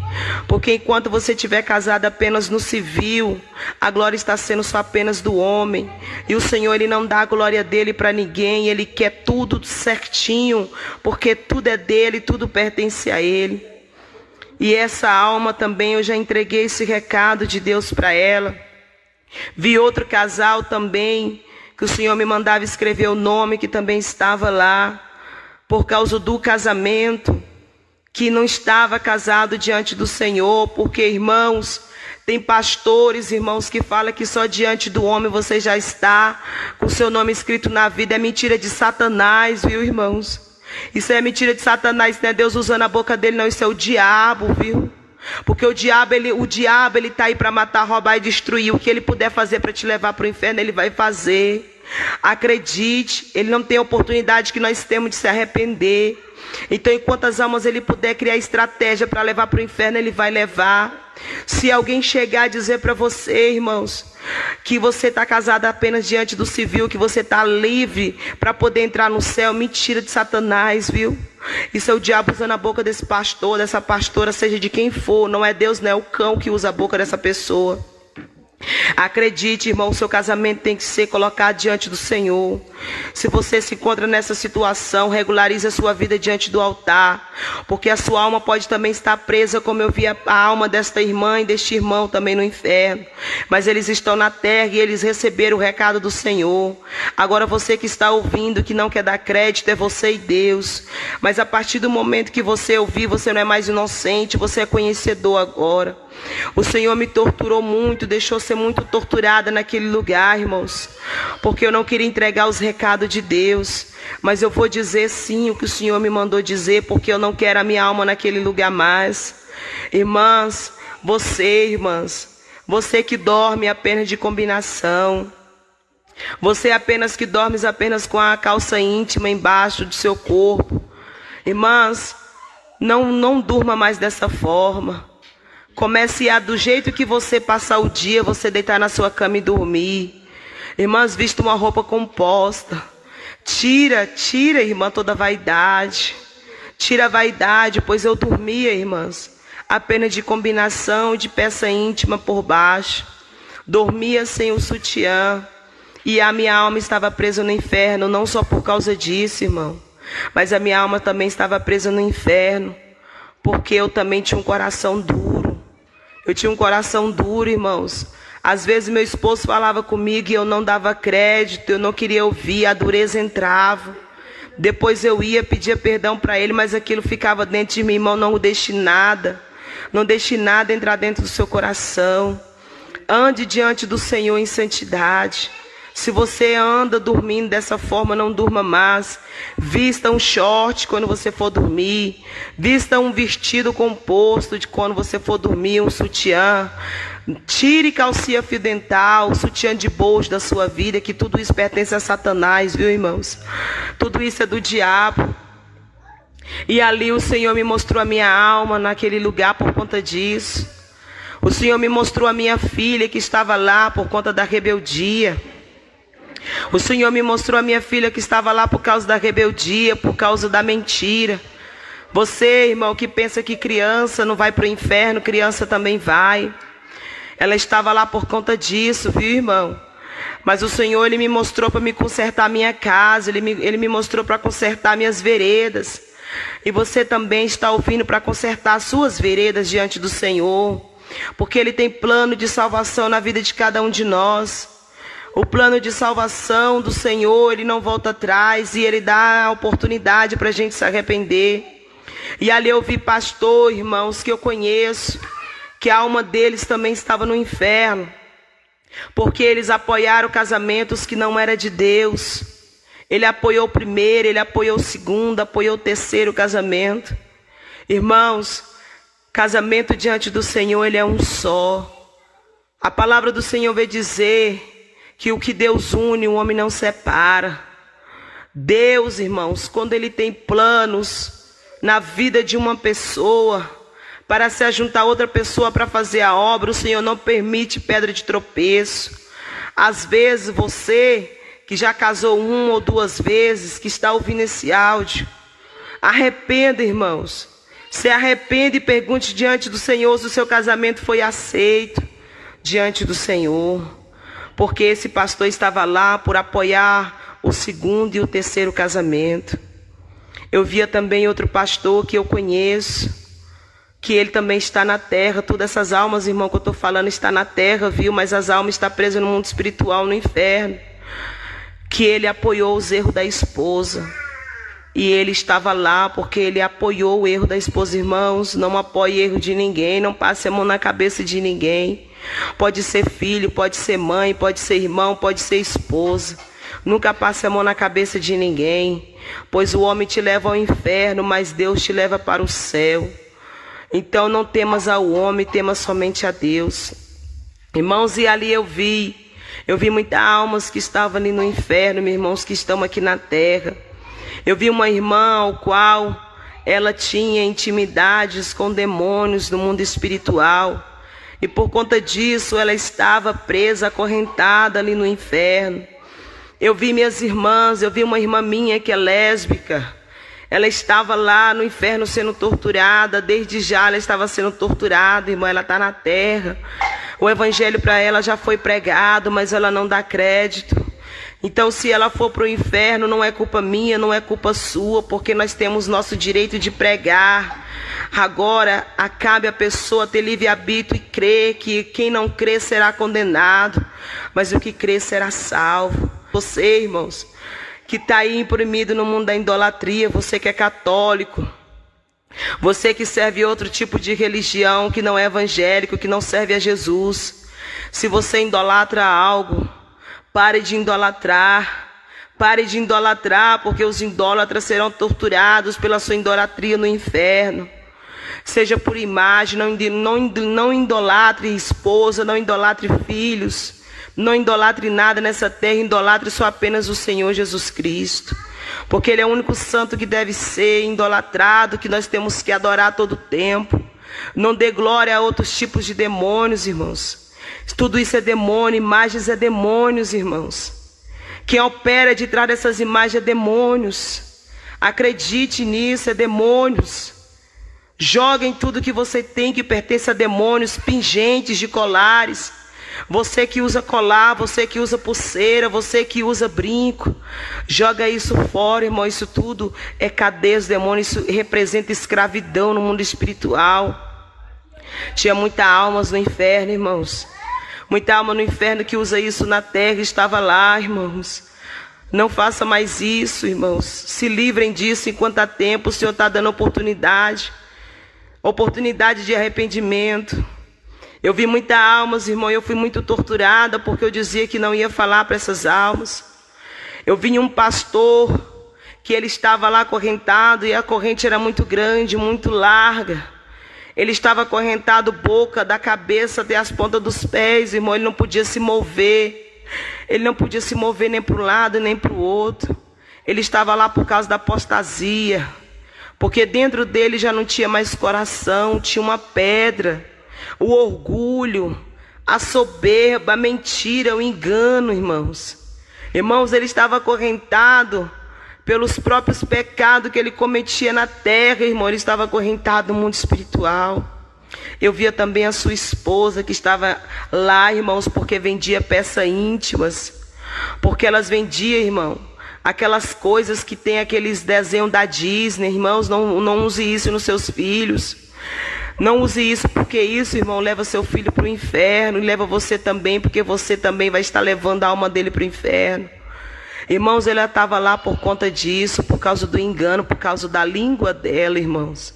porque enquanto você estiver casado apenas no civil, a glória está sendo só apenas do homem, e o Senhor ele não dá a glória dele para ninguém, ele quer tudo certinho, porque tudo é dele, tudo pertence a ele. E essa alma também, eu já entreguei esse recado de Deus para ela. Vi outro casal também, que o Senhor me mandava escrever o nome, que também estava lá, por causa do casamento, que não estava casado diante do Senhor, porque, irmãos, tem pastores, irmãos, que falam que só diante do homem você já está com o seu nome escrito na vida. É mentira de Satanás, viu, irmãos? Isso é mentira de Satanás, não é Deus usando a boca dele, não. Isso é o diabo, viu? Porque o diabo ele está aí para matar, roubar e destruir. O que ele puder fazer para te levar para o inferno, ele vai fazer. Acredite, ele não tem a oportunidade que nós temos de se arrepender. Então, enquanto as almas ele puder criar estratégia para levar para o inferno, ele vai levar. Se alguém chegar a dizer para você, irmãos, que você está casado apenas diante do civil, que você está livre para poder entrar no céu, mentira de Satanás, viu? Isso é o diabo usando a boca desse pastor, dessa pastora, seja de quem for. Não é Deus, não é o cão que usa a boca dessa pessoa. Acredite, irmão, o seu casamento tem que ser colocado diante do Senhor. Se você se encontra nessa situação, regularize a sua vida diante do altar, porque a sua alma pode também estar presa, como eu vi a alma desta irmã e deste irmão também no inferno. Mas eles estão na terra e eles receberam o recado do Senhor. Agora você que está ouvindo, que não quer dar crédito, é você e Deus. Mas a partir do momento que você ouvir, você não é mais inocente, você é conhecedor agora. O Senhor me torturou muito, deixou ser muito torturada naquele lugar, irmãos, porque eu não queria entregar os recados de Deus. Mas eu vou dizer sim o que o Senhor me mandou dizer, porque eu não quero a minha alma naquele lugar mais. Irmãs, você que dorme apenas de combinação, você apenas que dorme apenas com a calça íntima embaixo do seu corpo, irmãs, não durma mais dessa forma. Comece a, do jeito que você passar o dia, você deitar na sua cama e dormir. Irmãs, vista uma roupa composta. Tira, irmã, toda a vaidade. Tira a vaidade, pois eu dormia, irmãs, apenas de combinação de peça íntima por baixo. Dormia sem o sutiã. E a minha alma estava presa no inferno, não só por causa disso, irmão. Mas a minha alma também estava presa no inferno, porque eu também tinha um coração duro. Eu tinha um coração duro, irmãos. Às vezes meu esposo falava comigo e eu não dava crédito, eu não queria ouvir, a dureza entrava. Depois eu ia, pedia perdão para ele, mas aquilo ficava dentro de mim, irmão. Não deixe nada entrar dentro do seu coração. Ande diante do Senhor em santidade. Se você anda dormindo dessa forma, não durma mais. Vista um short quando você for dormir. Vista um vestido composto de quando você for dormir, um sutiã. Tire calcinha fio dental, sutiã de bolso da sua vida, que tudo isso pertence a Satanás, viu, irmãos? Tudo isso é do diabo. E ali o Senhor me mostrou a minha alma naquele lugar por conta disso. O Senhor me mostrou a minha filha que estava lá por conta da rebeldia. O Senhor me mostrou a minha filha que estava lá por causa da rebeldia, por causa da mentira. Você, irmão, que pensa que criança não vai para o inferno, criança também vai. Ela estava lá por conta disso, viu, irmão? Mas o Senhor, Ele me mostrou para me consertar a minha casa, Ele me mostrou para consertar minhas veredas. E você também está ouvindo para consertar as suas veredas diante do Senhor. Porque Ele tem plano de salvação na vida de cada um de nós. O plano de salvação do Senhor, Ele não volta atrás e Ele dá a oportunidade para a gente se arrepender. E ali eu vi pastor, irmãos, que eu conheço, que a alma deles também estava no inferno, porque eles apoiaram casamentos que não eram de Deus. Ele apoiou o primeiro, ele apoiou o segundo, apoiou o terceiro casamento. Irmãos, casamento diante do Senhor, ele é um só. A palavra do Senhor veio dizer que o que Deus une, o homem não separa. Deus, irmãos, quando Ele tem planos na vida de uma pessoa, para se ajuntar outra pessoa para fazer a obra, o Senhor não permite pedra de tropeço. Às vezes você, que já casou 1 ou 2 vezes, que está ouvindo esse áudio, arrependa, irmãos. Se arrependa e pergunte diante do Senhor se o seu casamento foi aceito diante do Senhor. Porque esse pastor estava lá por apoiar o segundo e o terceiro casamento. Eu via também outro pastor que eu conheço, que ele também está na terra. Todas essas almas, irmão, que eu estou falando, está na terra, viu? Mas as almas estão presas no mundo espiritual, no inferno. Que ele apoiou os erros da esposa. E ele estava lá porque ele apoiou o erro da esposa. Irmãos, não apoie erro de ninguém, não passe a mão na cabeça de ninguém. Pode ser filho, pode ser mãe, pode ser irmão, pode ser esposa. Nunca passe a mão na cabeça de ninguém, pois o homem te leva ao inferno, mas Deus te leva para o céu. Então não temas ao homem, temas somente a Deus. Irmãos, e ali eu vi muitas almas que estavam ali no inferno, meus irmãos, que estão aqui na terra. Eu vi uma irmã ao qual ela tinha intimidades com demônios no mundo espiritual. E por conta disso ela estava presa, acorrentada ali no inferno. Eu vi minhas irmãs, eu vi uma irmã minha que é lésbica. Ela estava lá no inferno sendo torturada, desde já ela estava sendo torturada, irmã, ela está na terra. O evangelho para ela já foi pregado, mas ela não dá crédito. Então se ela for para o inferno, não é culpa minha, não é culpa sua, porque nós temos nosso direito de pregar. Agora, cabe a pessoa ter livre-arbítrio e crer que quem não crê será condenado, mas o que crê será salvo. Você, irmãos, que está aí imprimido no mundo da idolatria, você que é católico, você que serve outro tipo de religião, que não é evangélico, que não serve a Jesus, se você idolatra algo, pare de idolatrar. Pare de idolatrar, porque os idólatras serão torturados pela sua idolatria no inferno. Seja por imagem, não idolatre esposa, não idolatre filhos, não idolatre nada nessa terra, idolatre só apenas o Senhor Jesus Cristo. Porque Ele é o único santo que deve ser idolatrado, que nós temos que adorar a todo tempo. Não dê glória a outros tipos de demônios, irmãos. Tudo isso é demônio, imagens é demônios, irmãos. Quem opera de trás dessas imagens é demônios. Acredite nisso, é demônios. Joguem tudo que você tem que pertence a demônios, pingentes de colares. Você que usa colar, você que usa pulseira, você que usa brinco, joga isso fora, irmão. Isso tudo é cadeia dos demônios, isso representa escravidão no mundo espiritual. Tinha muitas almas no inferno, irmãos. Muita alma no inferno que usa isso na terra, estava lá, irmãos. Não faça mais isso, irmãos. Se livrem disso enquanto há tempo. O Senhor está dando oportunidade de arrependimento. Eu vi muitas almas, irmão, eu fui muito torturada porque eu dizia que não ia falar para essas almas. Eu vi um pastor que ele estava lá acorrentado e a corrente era muito grande, muito larga. Ele estava acorrentado, boca, da cabeça até as pontas dos pés, irmão. Ele não podia se mover. Ele não podia se mover nem para um lado nem para o outro. Ele estava lá por causa da apostasia. Porque dentro dele já não tinha mais coração, tinha uma pedra. o orgulho, a soberba, a mentira, o engano, irmãos. Irmãos, ele estava acorrentado pelos próprios pecados que ele cometia na terra, irmão. Ele estava acorrentado no mundo espiritual. Eu via também a sua esposa que estava lá, irmãos, porque vendia peças íntimas. Porque elas vendiam, irmão, aquelas coisas que tem aqueles desenhos da Disney. Irmãos, não use isso nos seus filhos. Não use isso, porque isso, irmão, leva seu filho para o inferno. E leva você também, porque você também vai estar levando a alma dele para o inferno. Irmãos, ela estava lá por conta disso, por causa do engano, por causa da língua dela, irmãos.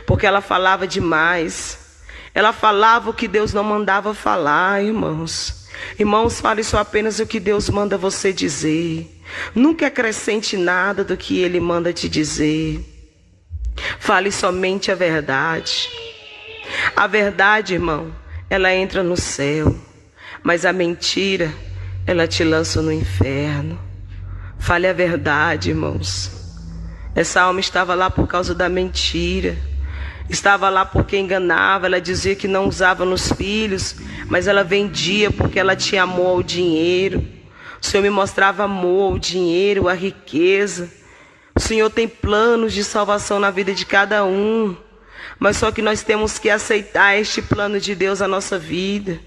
Porque ela falava demais. Ela falava o que Deus não mandava falar, irmãos. Irmãos, fale só apenas o que Deus manda você dizer. Nunca acrescente nada do que Ele manda te dizer. Fale somente a verdade. A verdade, irmão, ela entra no céu. Mas a mentira, ela te lança no inferno. Fale a verdade, irmãos. Essa alma estava lá por causa da mentira. Estava lá porque enganava. Ela dizia que não usava nos filhos, mas ela vendia porque ela tinha amor ao dinheiro. O Senhor me mostrava amor ao dinheiro, à riqueza. O Senhor tem planos de salvação na vida de cada um. Mas só que nós temos que aceitar este plano de Deus na nossa vida.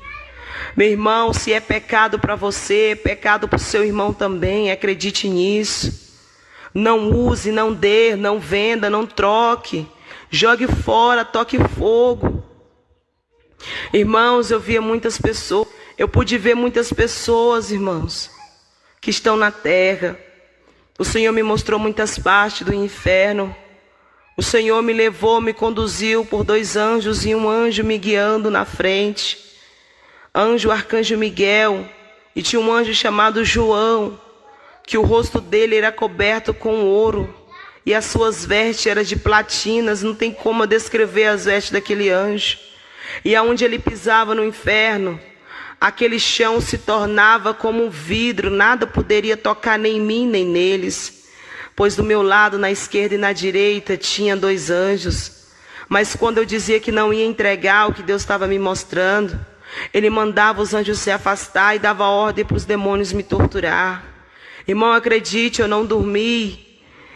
Meu irmão, se é pecado para você, é pecado para o seu irmão também. Acredite nisso. Não use, não dê, não venda, não troque. Jogue fora, toque fogo. Irmãos, eu via muitas pessoas. Eu pude ver muitas pessoas, irmãos, que estão na terra. O Senhor me mostrou muitas partes do inferno. O Senhor me levou, me conduziu por 2 anjos e um anjo me guiando na frente. Anjo, arcanjo Miguel, e tinha um anjo chamado João, que o rosto dele era coberto com ouro, e as suas vestes eram de platinas. Não tem como descrever as vestes daquele anjo. E aonde ele pisava no inferno, aquele chão se tornava como um vidro, nada poderia tocar nem em mim, nem neles. Pois do meu lado, na esquerda e na direita, tinha 2 anjos. Mas quando eu dizia que não ia entregar o que Deus estava me mostrando, Ele mandava os anjos se afastar e dava ordem para os demônios me torturar. Irmão, acredite, eu não dormi.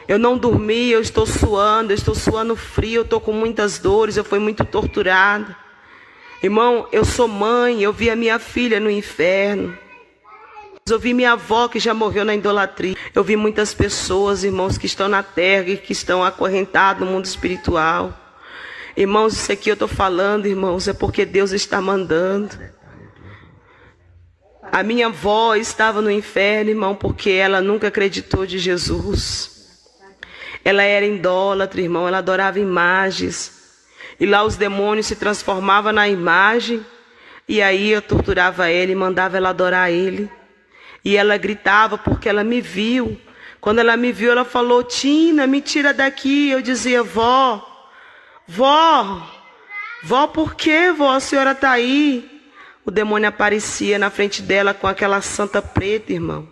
Eu estou suando frio, eu estou com muitas dores, eu fui muito torturada. Irmão, eu sou mãe, eu vi a minha filha no inferno. Eu vi minha avó que já morreu na idolatria. Eu vi muitas pessoas, irmãos, que estão na terra e que estão acorrentados no mundo espiritual. Irmãos, isso aqui eu estou falando, irmãos, é porque Deus está mandando. A minha avó estava no inferno, irmão, porque ela nunca acreditou de Jesus. Ela era idólatra, irmão, ela adorava imagens. E lá os demônios se transformavam na imagem. E aí eu torturava ela e mandava ela adorar ele. E ela gritava porque ela me viu. Quando ela me viu, ela falou: Tina, me tira daqui. Eu dizia: vó, por que, vó? A senhora está aí. O demônio aparecia na frente dela com aquela santa preta, irmão.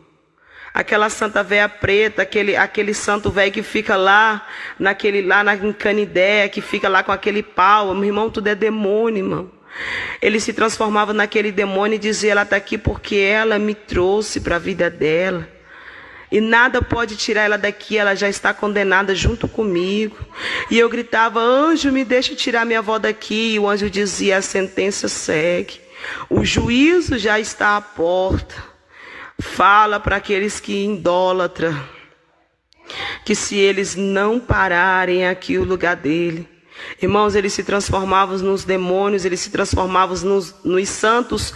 Aquela santa véia preta, aquele santo velho que fica lá na Canidé, que fica lá com aquele pau. Meu irmão, tudo é demônio, irmão. Ele se transformava naquele demônio e dizia: ela está aqui porque ela me trouxe para a vida dela. E nada pode tirar ela daqui, ela já está condenada junto comigo. E eu gritava: anjo, me deixa tirar minha avó daqui. E o anjo dizia: a sentença segue. O juízo já está à porta. Fala para aqueles que idolatram, que se eles não pararem aqui o lugar dele. Irmãos, eles se transformavam nos demônios, eles se transformavam nos santos,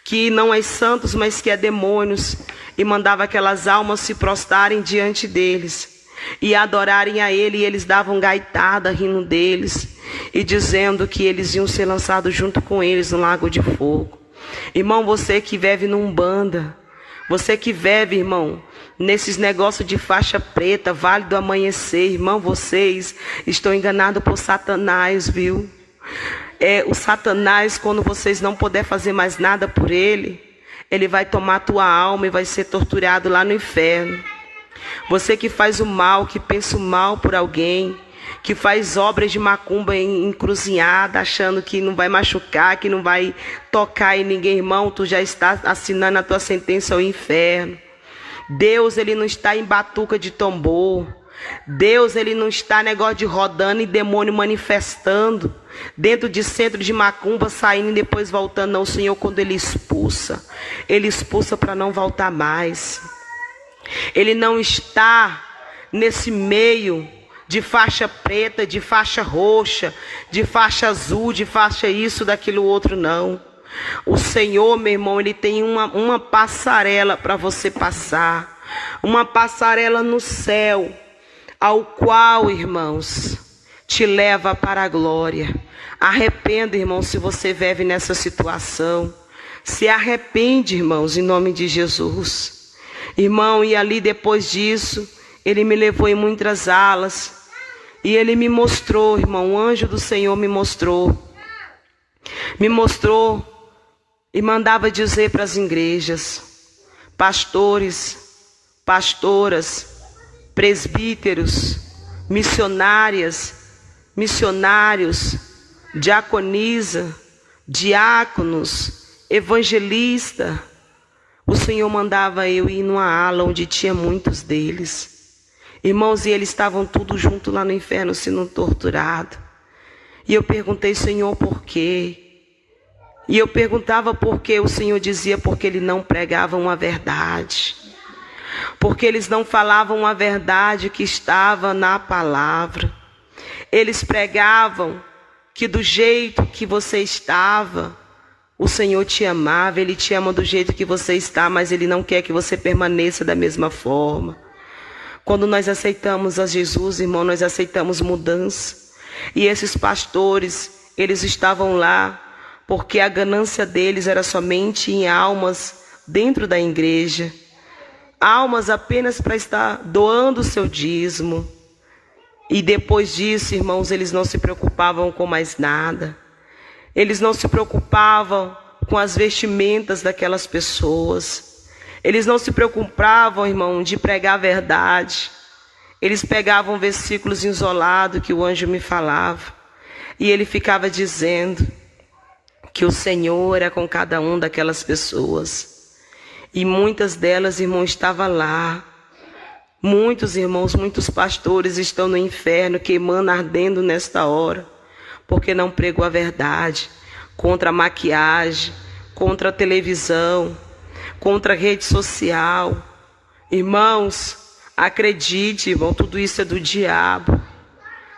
que não é santos, mas que é demônios. E mandava aquelas almas se prostrarem diante deles e adorarem a ele. E eles davam gaitada rindo deles e dizendo que eles iam ser lançados junto com eles no lago de fogo. Irmão, você que vive num Umbanda, você que vive, irmão, nesses negócios de faixa preta, Vale do Amanhecer, irmão, vocês estão enganados por Satanás, viu? O Satanás, quando vocês não puderem fazer mais nada por ele, ele vai tomar a tua alma e vai ser torturado lá no inferno. Você que faz o mal, que pensa o mal por alguém, que faz obras de macumba encruzilhada, achando que não vai machucar, que não vai tocar em ninguém, irmão, tu já está assinando a tua sentença ao inferno. Deus, ele não está em batuca de tambor. Deus, ele não está negócio de rodando e demônio manifestando dentro de centro de macumba, saindo e depois voltando. Não, o Senhor, quando ele expulsa para não voltar mais. Ele não está nesse meio de faixa preta, de faixa roxa, de faixa azul, de faixa isso, daquilo outro, não. O Senhor, meu irmão, ele tem uma passarela para você passar, uma passarela no céu, ao qual, irmãos, te leva para a glória. Arrependa, irmão, se você vive nessa situação. Se arrepende, irmãos, em nome de Jesus. Irmão, e ali depois disso, ele me levou em muitas alas. E ele me mostrou, irmão, o anjo do Senhor me mostrou. Me mostrou e mandava dizer para as igrejas, pastores, pastoras, presbíteros, missionárias, missionários, diaconisa, diáconos, evangelista. O Senhor mandava eu ir numa ala onde tinha muitos deles. Irmãos, e eles estavam todos juntos lá no inferno sendo torturados. E eu perguntei, Senhor, por quê? E eu perguntava por quê. O Senhor dizia, porque eles não pregavam a verdade. Porque eles não falavam a verdade que estava na palavra. Eles pregavam que do jeito que você estava, o Senhor te amava. Ele te ama do jeito que você está, mas Ele não quer que você permaneça da mesma forma. Quando nós aceitamos a Jesus, irmão, nós aceitamos mudança. E esses pastores, eles estavam lá porque a ganância deles era somente em almas dentro da igreja. Almas apenas para estar doando o seu dízimo. E depois disso, irmãos, eles não se preocupavam com mais nada. Eles não se preocupavam com as vestimentas daquelas pessoas. Eles não se preocupavam, irmão, de pregar a verdade. Eles pegavam versículos isolados que o anjo me falava. E ele ficava dizendo que o Senhor era com cada um daquelas pessoas. E muitas delas, irmão, estavam lá. Muitos irmãos, muitos pastores estão no inferno, queimando, ardendo nesta hora, porque não pregou a verdade, contra a maquiagem, contra a televisão, contra a rede social. Irmãos, acredite, irmão, tudo isso é do diabo.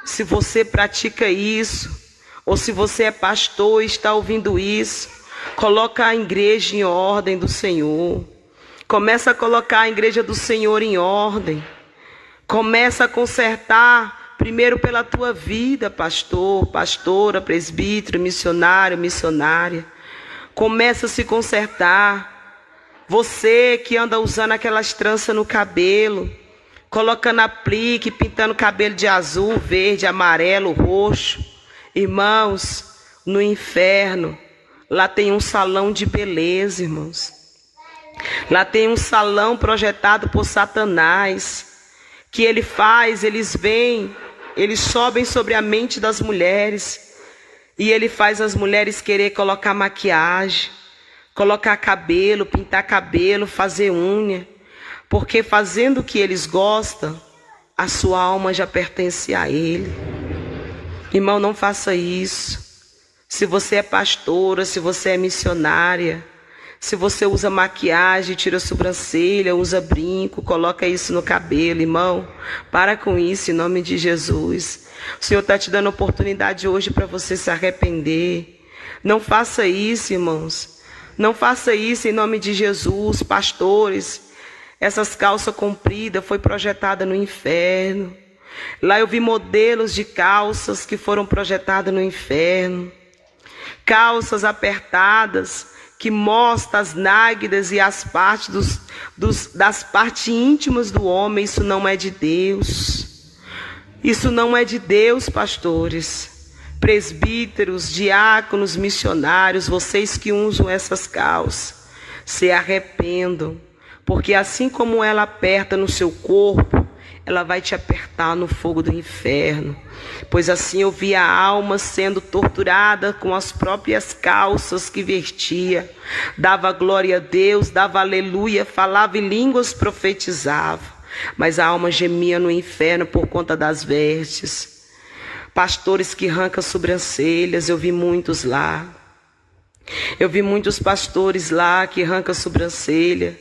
Se você pratica isso, ou se você é pastor e está ouvindo isso, coloca a igreja em ordem do Senhor. Começa a colocar a igreja do Senhor em ordem. Começa a consertar primeiro pela tua vida, pastor, pastora, presbítero, missionário, missionária. Começa a se consertar. Você que anda usando aquelas tranças no cabelo, colocando aplique, pintando cabelo de azul, verde, amarelo, roxo. Irmãos, no inferno, lá tem um salão de beleza, irmãos. Lá tem um salão projetado por Satanás, que ele faz, eles vêm, eles sobem sobre a mente das mulheres, e ele faz as mulheres querer colocar maquiagem, colocar cabelo, pintar cabelo, fazer unha, porque fazendo o que eles gostam, a sua alma já pertence a ele. Irmão, não faça isso. Se você é pastora, se você é missionária, se você usa maquiagem, tira a sobrancelha, usa brinco, coloca isso no cabelo, irmão, para com isso em nome de Jesus. O Senhor está te dando oportunidade hoje para você se arrepender. Não faça isso, irmãos. Não faça isso em nome de Jesus. Pastores, essas calças compridas foi projetada no inferno. Lá eu vi modelos de calças que foram projetadas no inferno. Calças apertadas que mostram as nádegas e as partes das partes íntimas do homem. Isso não é de Deus. Isso não é de Deus, pastores, presbíteros, diáconos, missionários, vocês que usam essas calças, se arrependam, porque assim como ela aperta no seu corpo, ela vai te apertar no fogo do inferno. Pois assim eu vi a alma sendo torturada com as próprias calças que vestia. Dava glória a Deus, dava aleluia, falava em línguas, profetizava. Mas a alma gemia no inferno por conta das vestes. Pastores que arrancam sobrancelhas, eu vi muitos lá. Eu vi muitos pastores lá que arrancam sobrancelha,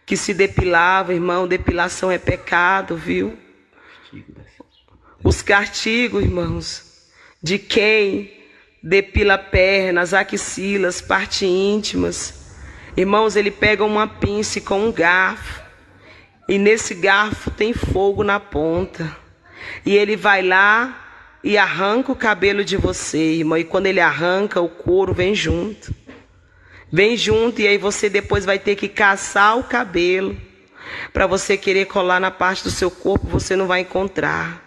que se depilava, irmão, depilação é pecado, viu? Os castigos, irmãos, de quem depila pernas, axilas, partes íntimas. Irmãos, ele pega uma pinça com um garfo, e nesse garfo tem fogo na ponta. E ele vai lá e arranca o cabelo de você, irmão. E quando ele arranca, o couro vem junto. Vem junto, e aí você depois vai ter que caçar o cabelo. Para você querer colar na parte do seu corpo, você não vai encontrar.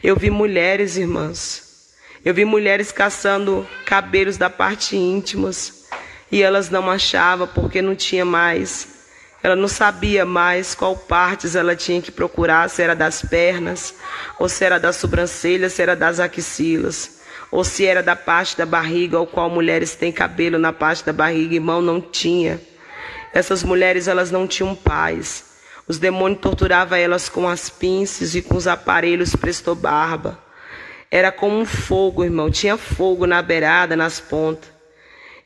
Eu vi mulheres, irmãs. Eu vi mulheres caçando cabelos da parte íntimas. E elas não achavam porque não tinha mais. Ela não sabia mais qual partes ela tinha que procurar. Se era das pernas, ou se era das sobrancelhas, se era das axilas, ou se era da parte da barriga, ao qual mulheres têm cabelo na parte da barriga. Irmão, não tinha. Essas mulheres, elas não tinham paz. Os demônios torturavam elas com as pinças e com os aparelhos prestobarba. Era como um fogo, irmão. Tinha fogo na beirada, nas pontas.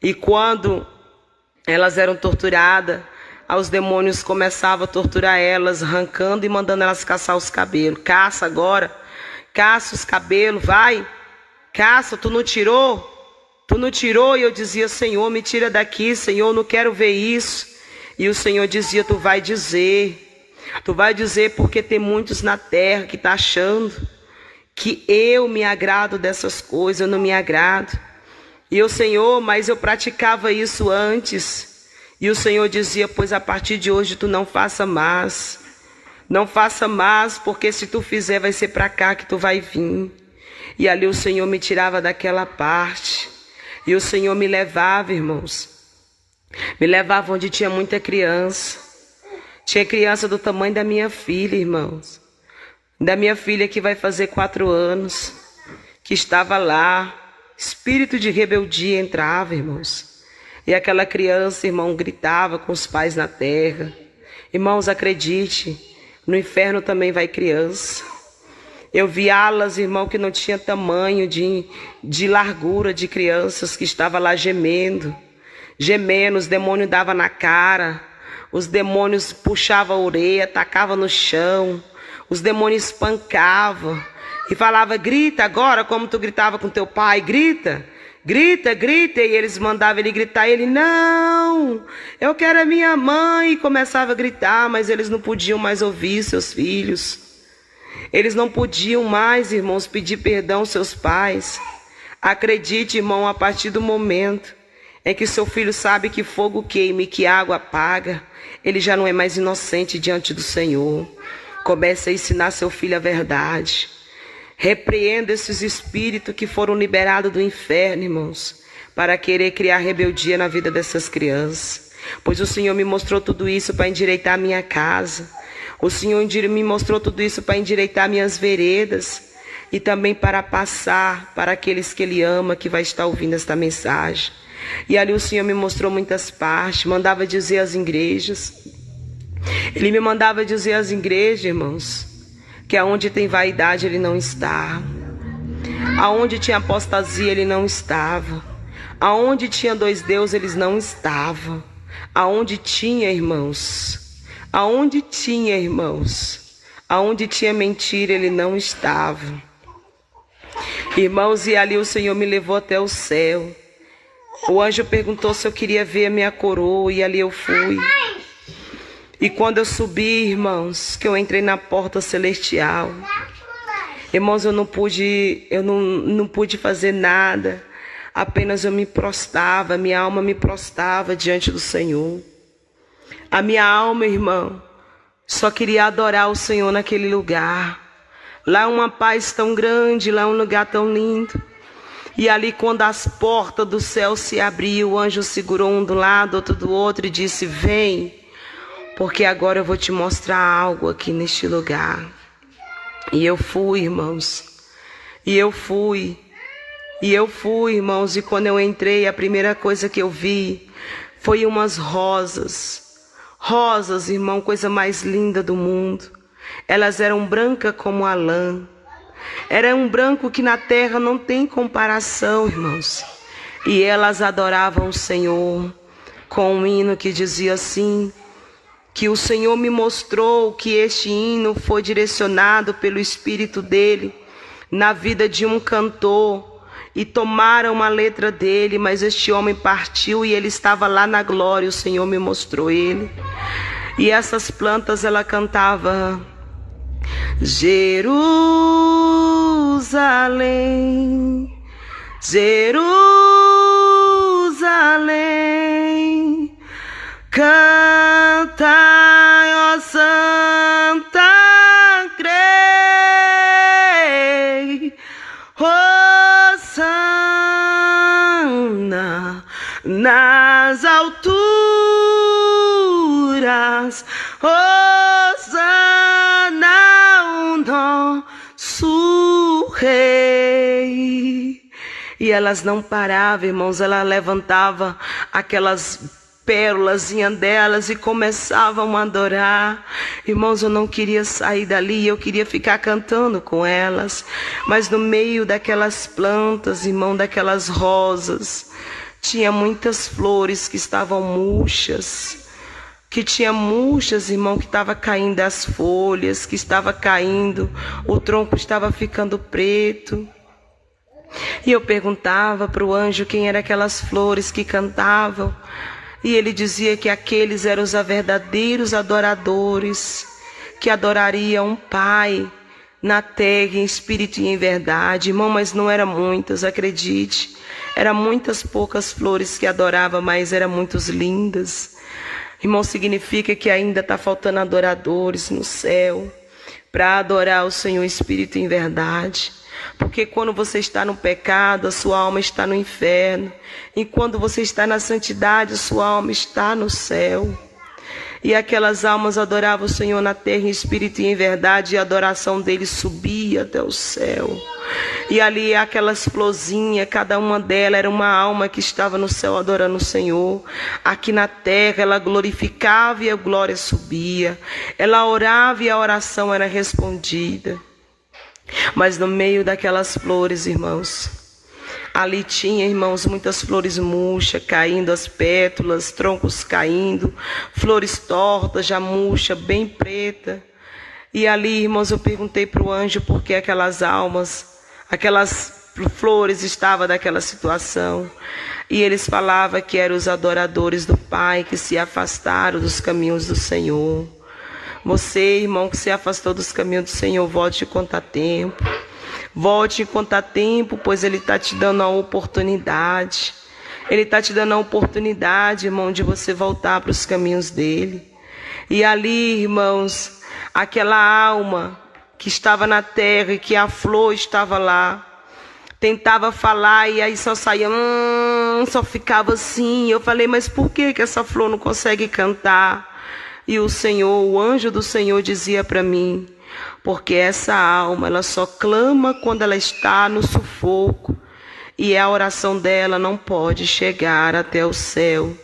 E quando elas eram torturadas, os demônios começavam a torturar elas, arrancando e mandando elas caçar os cabelos. Caça agora. Caça os cabelos, vai. Caça, tu não tirou? Tu não tirou? E eu dizia, Senhor, me tira daqui, Senhor, não quero ver isso. E o Senhor dizia, tu vai dizer. Tu vai dizer porque tem muitos na terra que estão achando que eu me agrado dessas coisas, eu não me agrado. E o Senhor, mas eu praticava isso antes. E o Senhor dizia, pois a partir de hoje tu não faça mais. Não faça mais, porque se tu fizer vai ser para cá que tu vai vir. E ali o Senhor me tirava daquela parte. E o Senhor me levava, irmãos. Me levava onde tinha muita criança. Tinha criança do tamanho da minha filha, irmãos. Da minha filha que vai fazer 4 anos. Que estava lá. Espírito de rebeldia entrava, irmãos. E aquela criança, irmão, gritava com os pais na terra. Irmãos, acredite, no inferno também vai criança. Eu vi alas, irmão, que não tinha tamanho de largura de crianças que estavam lá gemendo. Gemendo, os demônios davam na cara. Os demônios puxavam a orelha, tacavam no chão. Os demônios espancavam. E falava, grita agora, como tu gritava com teu pai, grita. Grita, grita, e eles mandavam ele gritar, e ele, não, eu quero a minha mãe, e começava a gritar, mas eles não podiam mais ouvir seus filhos. Eles não podiam mais, irmãos, pedir perdão aos seus pais. Acredite, irmão, a partir do momento em que seu filho sabe que fogo queima e que água apaga, ele já não é mais inocente diante do Senhor. Comece a ensinar seu filho a verdade. Repreenda esses espíritos que foram liberados do inferno, irmãos, para querer criar rebeldia na vida dessas crianças. Pois o Senhor me mostrou tudo isso para endireitar a minha casa. O Senhor me mostrou tudo isso para endireitar minhas veredas. E também para passar para aqueles que Ele ama, que vai estar ouvindo esta mensagem. E ali o Senhor me mostrou muitas partes, mandava dizer às igrejas. Ele me mandava dizer às igrejas, irmãos, que aonde tem vaidade Ele não está. Aonde tinha apostasia Ele não estava. Aonde tinha 2 deuses eles não estavam. Aonde tinha, irmãos, aonde tinha mentira Ele não estava. Irmãos, e ali o Senhor me levou até o céu. O anjo perguntou se eu queria ver a minha coroa, e ali eu fui. E quando eu subi, irmãos, que eu entrei na porta celestial, irmãos, eu não pude fazer nada. Apenas eu me prostrava, minha alma me prostrava diante do Senhor. A minha alma, irmão, só queria adorar o Senhor naquele lugar. Lá uma paz tão grande, lá um lugar tão lindo. E ali quando as portas do céu se abriam, o anjo segurou um do lado, outro do outro e disse, vem. porque agora eu vou te mostrar algo aqui neste lugar. E eu fui, irmãos, irmãos, e quando eu entrei, a primeira coisa que eu vi foi umas rosas. Rosas, irmão, coisa mais linda do mundo. Elas eram brancas como a lã. Era um branco que na terra não tem comparação, irmãos. E elas adoravam o Senhor com um hino que dizia assim, que o Senhor me mostrou que este hino foi direcionado pelo Espírito dele na vida de um cantor, e tomaram a letra dele, mas este homem partiu e ele estava lá na glória, o Senhor me mostrou ele. E essas plantas, ela cantava: Jerusalém, Jerusalém, canta, ó Santa, crei, Hosana nas alturas, Hosana o nosso Rei. E elas não paravam, irmãos, ela levantava aquelas pérolas delas e começavam a adorar. Irmãos, eu não queria sair dali, eu queria ficar cantando com elas, mas no meio daquelas plantas, irmão, daquelas rosas, tinha muitas flores que estavam murchas, irmão, que estava caindo as folhas, que estava caindo, o tronco estava ficando preto. E eu perguntava para o anjo quem eram aquelas flores que cantavam. E ele dizia que aqueles eram os verdadeiros adoradores, que adorariam um Pai na terra, em espírito e em verdade. Irmão, mas não eram muitas, acredite. Eram muitas poucas flores que adoravam, mas eram muito lindas. Irmão, significa que ainda está faltando adoradores no céu para adorar o Senhor em espírito e em verdade. Porque quando você está no pecado, a sua alma está no inferno. E quando você está na santidade, a sua alma está no céu. E aquelas almas adoravam o Senhor na terra em espírito e em verdade, e a adoração deles subia até o céu. E ali aquelas florzinhas, cada uma delas era uma alma que estava no céu adorando o Senhor. Aqui na terra ela glorificava e a glória subia. Ela orava e a oração era respondida. Mas no meio daquelas flores, irmãos, ali tinha, irmãos, muitas flores murchas, caindo as pétalas, troncos caindo, flores tortas, já murcha, bem preta. E ali, irmãos, eu perguntei para o anjo por que aquelas almas, aquelas flores estavam daquela situação. E eles falavam que eram os adoradores do Pai que se afastaram dos caminhos do Senhor. Você, irmão, que se afastou dos caminhos do Senhor, volte enquanto há tempo. Volte enquanto há tempo, pois Ele está te dando a oportunidade. Ele está te dando a oportunidade, irmão, de você voltar para os caminhos dEle. E ali, irmãos, aquela alma que estava na terra e que a flor estava lá, tentava falar e aí só saía, só ficava assim. Eu falei, mas por que essa flor não consegue cantar? E o Senhor, o anjo do Senhor dizia para mim, porque essa alma, ela só clama quando ela está no sufoco, e a oração dela não pode chegar até o céu.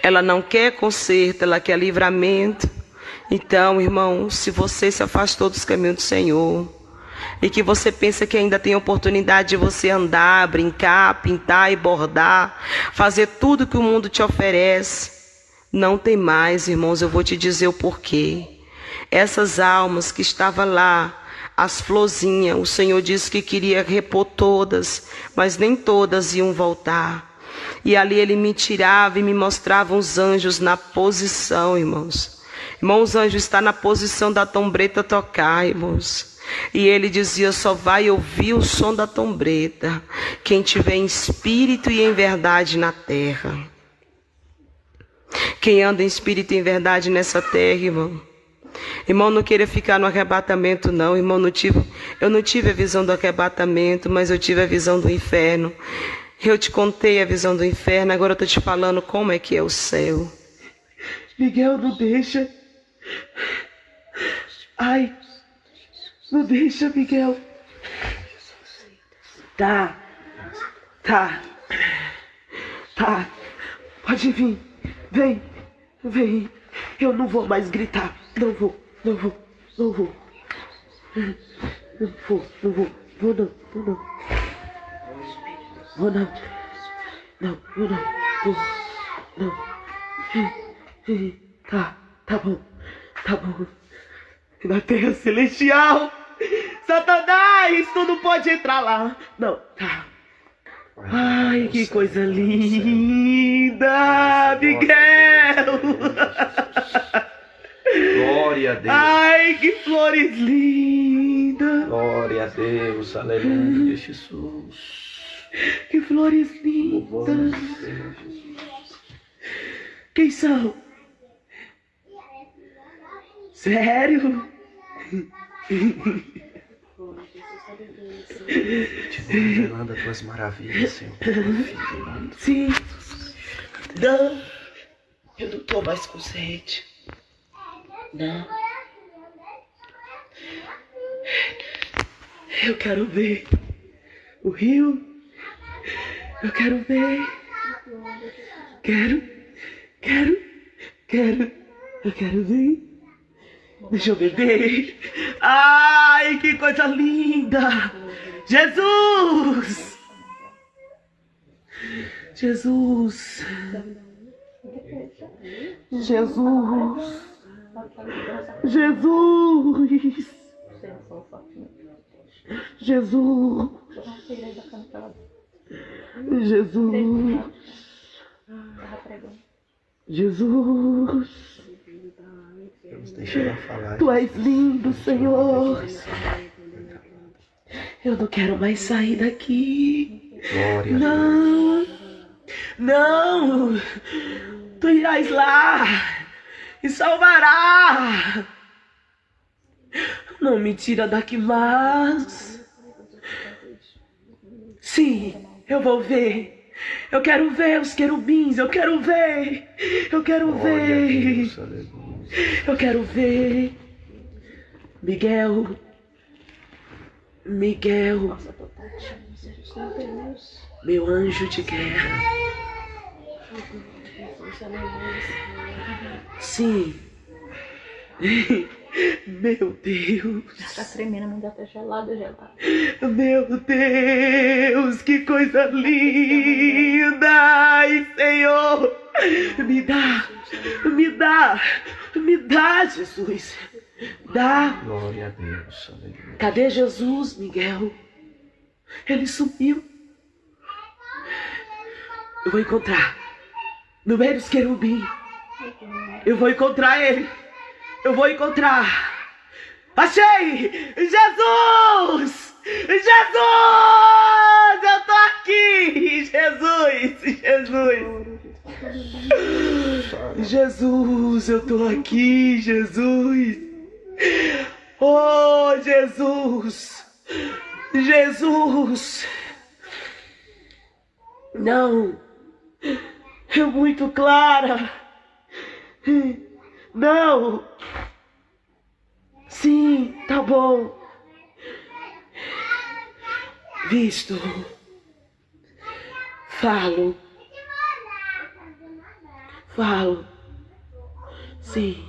Ela não quer conserto, ela quer livramento. Então, irmão, se você se afastou dos caminhos do Senhor, e que você pensa que ainda tem oportunidade de você andar, brincar, pintar e bordar, fazer tudo que o mundo te oferece, não tem mais, irmãos, eu vou te dizer o porquê. Essas almas que estavam lá, as florzinhas, o Senhor disse que queria repor todas, mas nem todas iam voltar. E ali Ele me tirava e me mostrava os anjos na posição, irmãos. Irmãos, os anjos estão na posição da trombeta tocar, irmãos. E Ele dizia, só vai ouvir o som da trombeta quem tiver em espírito e em verdade na terra. Quem anda em espírito e em verdade nessa terra, irmão. Irmão, não queria ficar no arrebatamento, não. Irmão, eu não tive a visão do arrebatamento, mas eu tive a visão do inferno. Eu te contei a visão do inferno, agora eu estou te falando como é que é o céu. Miguel, não deixa. Ai, não deixa, Miguel. Tá. Pode vir. Vem. Eu não vou mais gritar. Não vou. Tá bom. Na terra celestial, Satanás, tu não pode entrar lá. Não, tá. Ai, que coisa linda, Miguel. Glória a Deus. Ai, que flores lindas. Glória a Deus. Aleluia, Jesus. Que flores lindas. Quem são? Sério? Te revelando as tuas maravilhas, Senhor. Sim. Não. Eu não tô mais com sede. Não. Eu quero ver o rio. Eu quero ver. Quero. Eu quero ver. Deixa eu beber. Ai, que coisa linda. Jesus. Vamos deixar ela falar. Tu és lindo, Senhor. Eu não quero mais sair daqui. Glória a Deus. Não. Tu irás lá e salvará. Não me tira daqui mais. Sim, eu vou ver. Eu quero ver os querubins. Eu quero ver. Eu quero ver. Eu quero ver. Miguel. Meu anjo de guerra. Sim. Meu Deus. Tá tremendo, a mão tá gelada. Meu Deus, que coisa linda. Ai, Senhor. Me dá, Jesus. Dá. Glória a Deus. Aleluia. Cadê Jesus, Miguel? Ele sumiu. Eu vou encontrar. No meio dos querubins. Eu vou encontrar ele. Eu vou encontrar. Achei! Jesus! Eu tô aqui! Jesus, eu tô aqui, Jesus! Oh, Jesus! Não! É muito clara! Não! Sim, tá bom. Visto. Falo. Sim.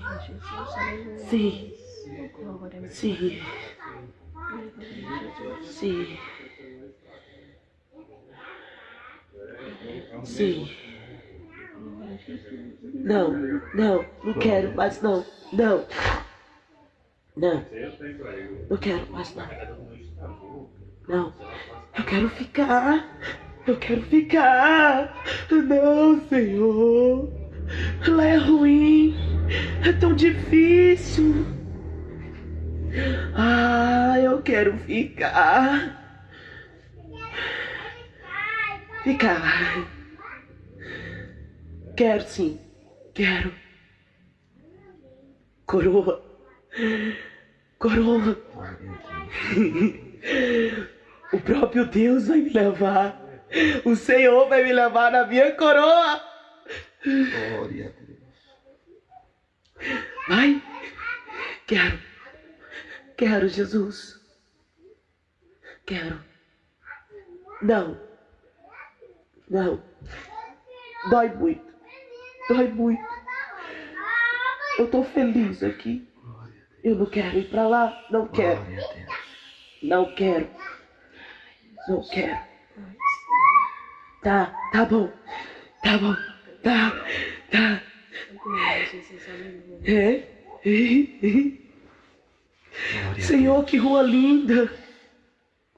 Não quero mais não. Não quero mais não. Não, eu quero ficar. Não, Senhor. Lá é ruim. É tão difícil. Eu quero ficar. Quero sim. Quero. Coroa. O próprio Deus vai me levar. O Senhor vai me levar na minha coroa. Glória a Deus. Vai. Quero, Jesus. Quero. Não. Dói muito. Eu tô feliz aqui. Eu não quero ir pra lá. Não quero. Tá bom. Senhor, que rua linda.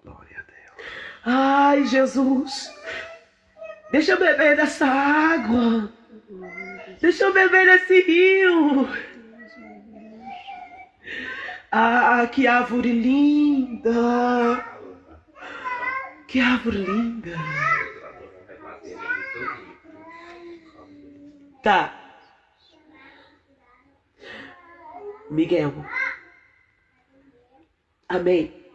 Glória a Deus. Ai, Jesus. Deixa eu beber dessa água. Deixa eu beber desse rio. Ah, que árvore linda. Que árvore linda. Tá. Miguel. Amém.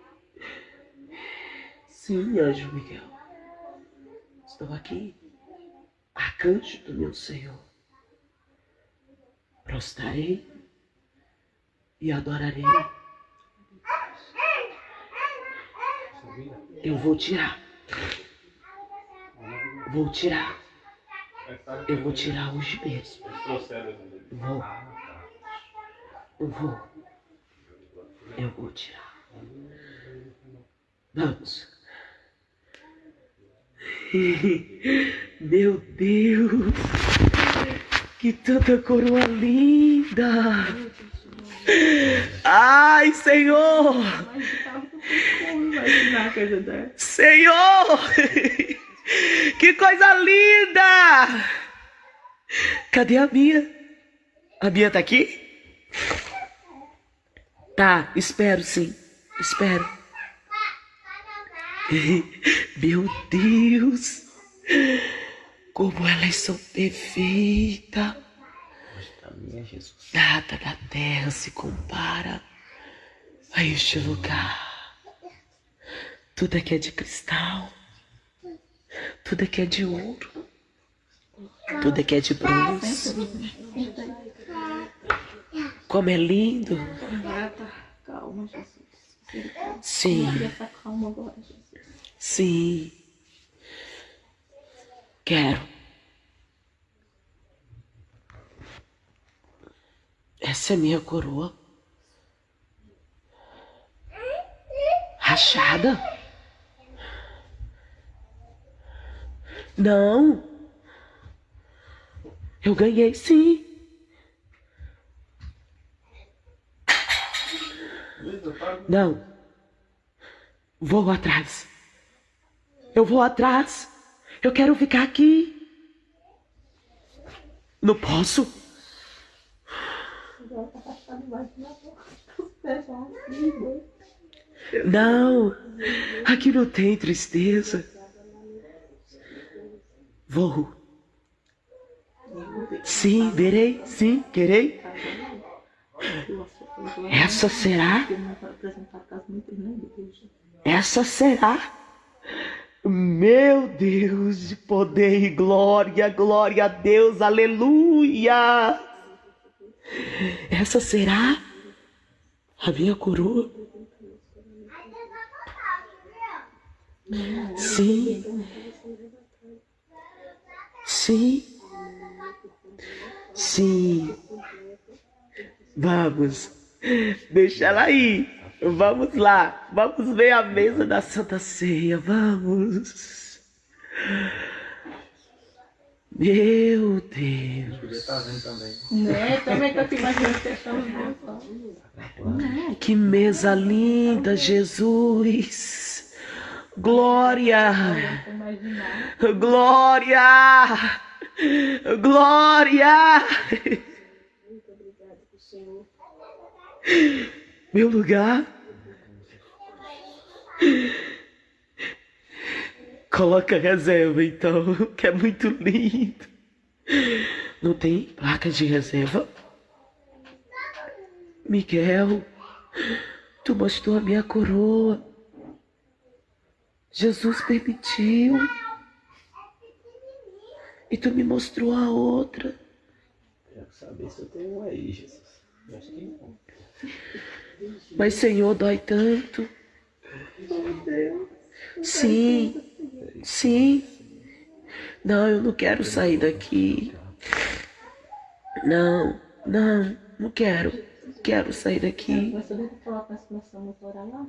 Sim, anjo Miguel. Estou aqui, arcanjo do meu Senhor. Prostrarei e adorarei. Eu vou tirar. Eu vou tirar hoje mesmo. Eu vou tirar. Vamos. Meu Deus. Que tanta coroa linda. Ai, Senhor. Senhor. Que coisa linda. Cadê a Bia? A Bia tá aqui? Tá, espero sim. Espero. Meu Deus. Como elas são perfeitas. Nada na terra se compara a este lugar. Tudo aqui é de cristal. Tudo aqui é de ouro. Tudo aqui é de bronze. Como é lindo. Calma, Jesus. Sim. Essa calma agora, Jesus. Sim. Quero. Essa é minha coroa. Rachada? Não. Eu ganhei sim. Não. Vou atrás. Eu vou atrás. Eu quero ficar aqui. Não posso. Não. Aqui não tem tristeza. Vou. Sim, verei. Sim, querei. Essa será? Essa será? Meu Deus de poder e glória, glória a Deus, aleluia! Essa será a minha coroa? Sim. Sim. Sim. Vamos. Deixa ela aí. Vamos lá. Vamos ver a mesa da Santa Ceia. Vamos. Meu Deus. Né? Também tô aqui imaginando que estamos Que mesa linda, Jesus. Glória. Glória. Glória. Meu lugar. Coloca reserva então, que é muito lindo. Não tem placa de reserva? Miguel, tu mostrou a minha coroa. Jesus permitiu. E tu me mostrou a outra. Quero saber se eu tenho um aí, Jesus. Acho que não. Mas, Senhor, dói tanto. Sim, sim. Não, eu não quero sair daqui. Não, não, não quero. Quero sair daqui. Você deve falar com a exclamação motora lá?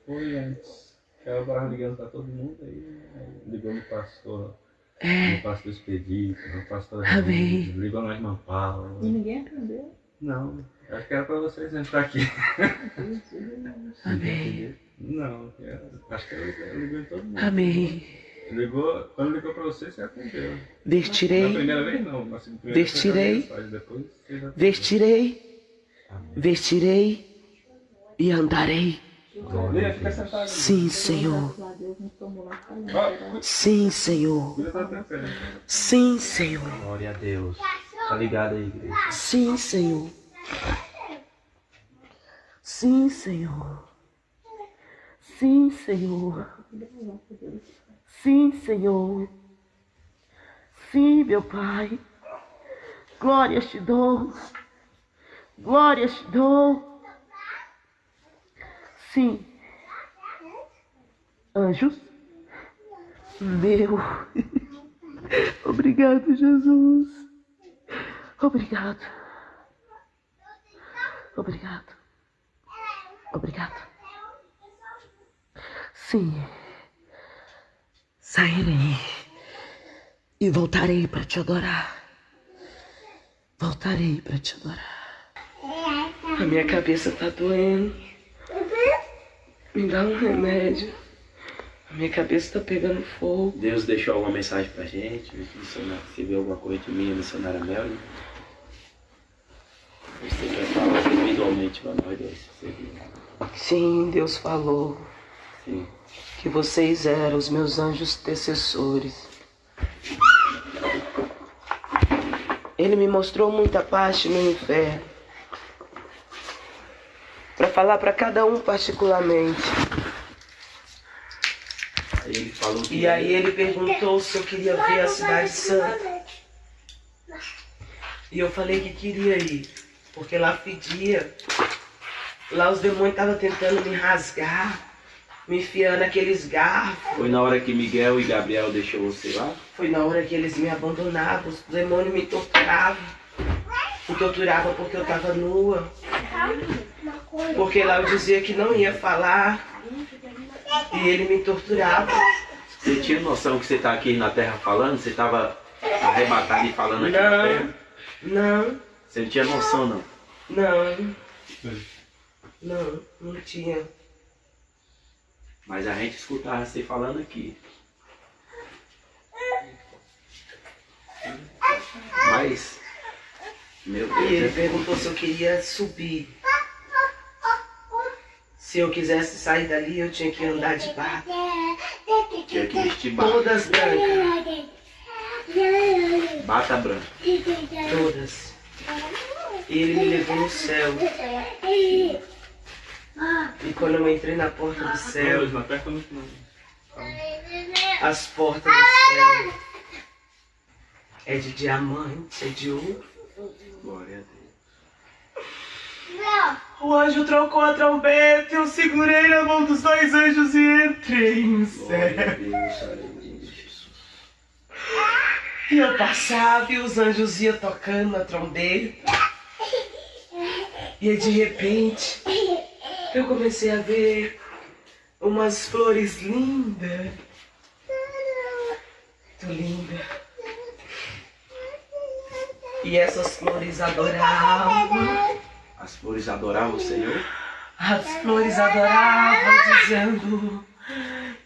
Foi antes. Ela tava ligando pra todo mundo aí ligou no pastor. É. No pastor Expedito, no pastor Amém. Raimundo, ligou na irmã Paula. E ninguém atendeu? Não, acho que era pra vocês entrar aqui. Amém. Não, acho que ela ligou em todo mundo. Amém. Quando ligou pra vocês, você atendeu. Na Vestirei, primeira vez não, na primeira Vestirei. vez você depois você já atendeu. vestirei, vestirei e andarei. Lê, fica sentado ali. Sim, Senhor. Lá, Deus nos tomou lá. Sim, Senhor. Cuida da tua pé. Sim, Senhor. Glória a Deus. Tá ligado aí, igreja? Sim, Senhor. Sim, Senhor. Sim, Senhor. Sim, Senhor. Sim, meu Pai. Glórias te dou. Glórias te dou. Sim. Anjos. Meu. Obrigado, Jesus. Obrigado. Obrigado. Obrigado. Sim. Sairei e voltarei para te adorar. Voltarei para te adorar. A minha cabeça tá doendo. Me dá um remédio. A minha cabeça tá pegando fogo. Deus deixou alguma mensagem pra gente, missionário, se viu alguma coisa de mim, a missionária Melanie. Você quer falar individualmente pra nós dois, se você viu. Sim, Deus falou Sim. que vocês eram os meus anjos intercessores. Ele me mostrou muita parte no inferno. Para falar para cada um particularmente. Aí ele falou que... E aí ele perguntou se eu queria ver a Cidade Santa. E eu falei que queria ir, porque lá fedia. Lá os demônios estavam tentando me rasgar, me enfiando aqueles garfos. Foi na hora que Miguel e Gabriel deixou você lá? Foi na hora que eles me abandonavam, os demônios me torturavam. Me torturavam porque eu estava nua. Porque lá eu dizia que não ia falar. E ele me torturava. Você tinha noção que você tá aqui na terra falando? Você tava arrebatado e falando aqui na terra? Não, Você não tinha noção, não? não. Não tinha. Mas a gente escutava você falando aqui. Mas, meu E ele Deus, perguntou se eu queria subir. Se eu quisesse sair dali, eu tinha que andar de barco. tinha que vestir bata, Todas brancas. bata branca. Todas. E ele me levou no céu. E quando eu entrei na porta do céu, Não aperta muito não. as portas do céu é de diamante, é de ouro. Glória a Deus. O anjo trocou a trombeta e eu segurei na mão dos dois anjos e entrei no Glória a céu. Deus, aleluia, Jesus. E eu passava e os anjos iam tocando na trombeta. E aí, de repente, eu comecei a ver umas flores lindas. Muito lindas. E essas flores adoravam. As flores adoravam o Senhor. As flores adoravam, dizendo: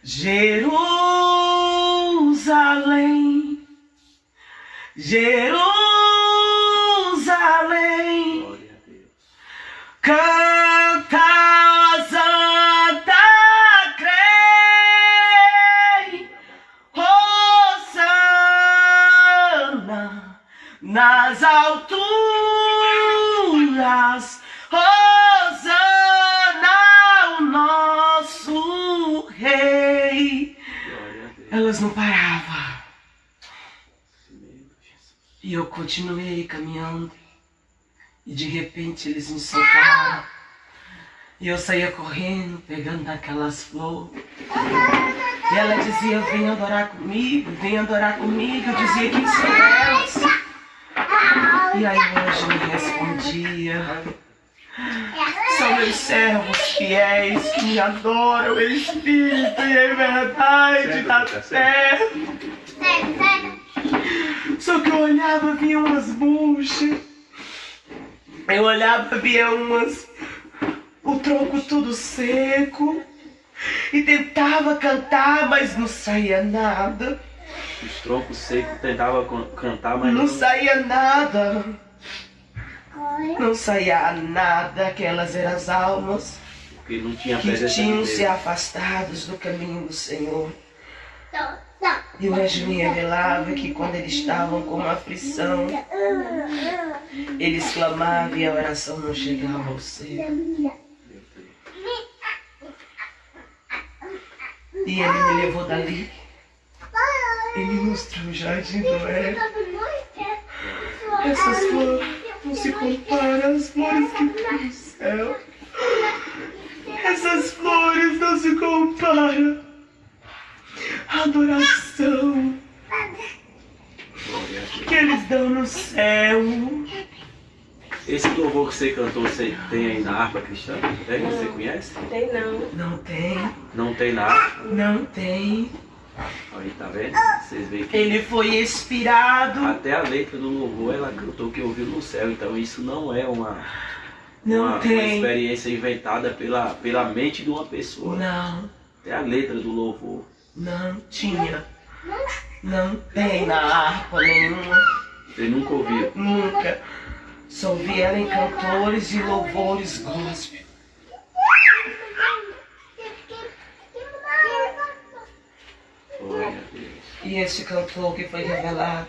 Jerusalém, Jerusalém, Glória a Deus. canta Santa crei, Hosana nas alturas, Hosana o nosso rei. Glória a Deus. Elas não paravam. Meu Jesus. E eu continuei caminhando. E de repente eles me soltaram. E eu saía correndo, pegando aquelas flores. E ela dizia, vem adorar comigo, vem adorar comigo. Eu dizia, quem são elas? E aí o anjo me respondia, são meus servos fiéis que me adoram em espírito e em verdade da terra. Só que eu olhava, via umas buchas. Eu olhava, via o tronco tudo seco. E tentava cantar, mas não saía nada. Os troncos secos tentavam cantar, mas Não saía nada. Não saía nada. Aquelas eram as almas porque não tinha que presença de tinham Deus. se afastados do caminho do Senhor. E o anjo me revelava que quando eles estavam com uma aflição, eles clamavam e a oração não chegava ao céu. E ele me levou dali e me mostrou o jardim do Éden. Essas flores não se comparam às flores que tem no céu. Essas flores não se comparam à adoração que eles dão no céu. Esse louvor que você cantou, você tem aí na harpa cristã? Tem? Você conhece? Tem não. Não tem, Não tem na harpa? não tem. Aí, tá vendo? Vocês veem que Ele foi inspirado. até a letra do louvor ela cantou que ouviu no céu. Então isso não é uma tem. experiência inventada pela mente de uma pessoa. Não, Até a letra do louvor. não tinha. Não tem na harpa nenhuma. Você nunca ouviu. Nunca. Só ouvi ela em cantores e louvores gospel. Glória a Deus. E esse cantor que foi revelado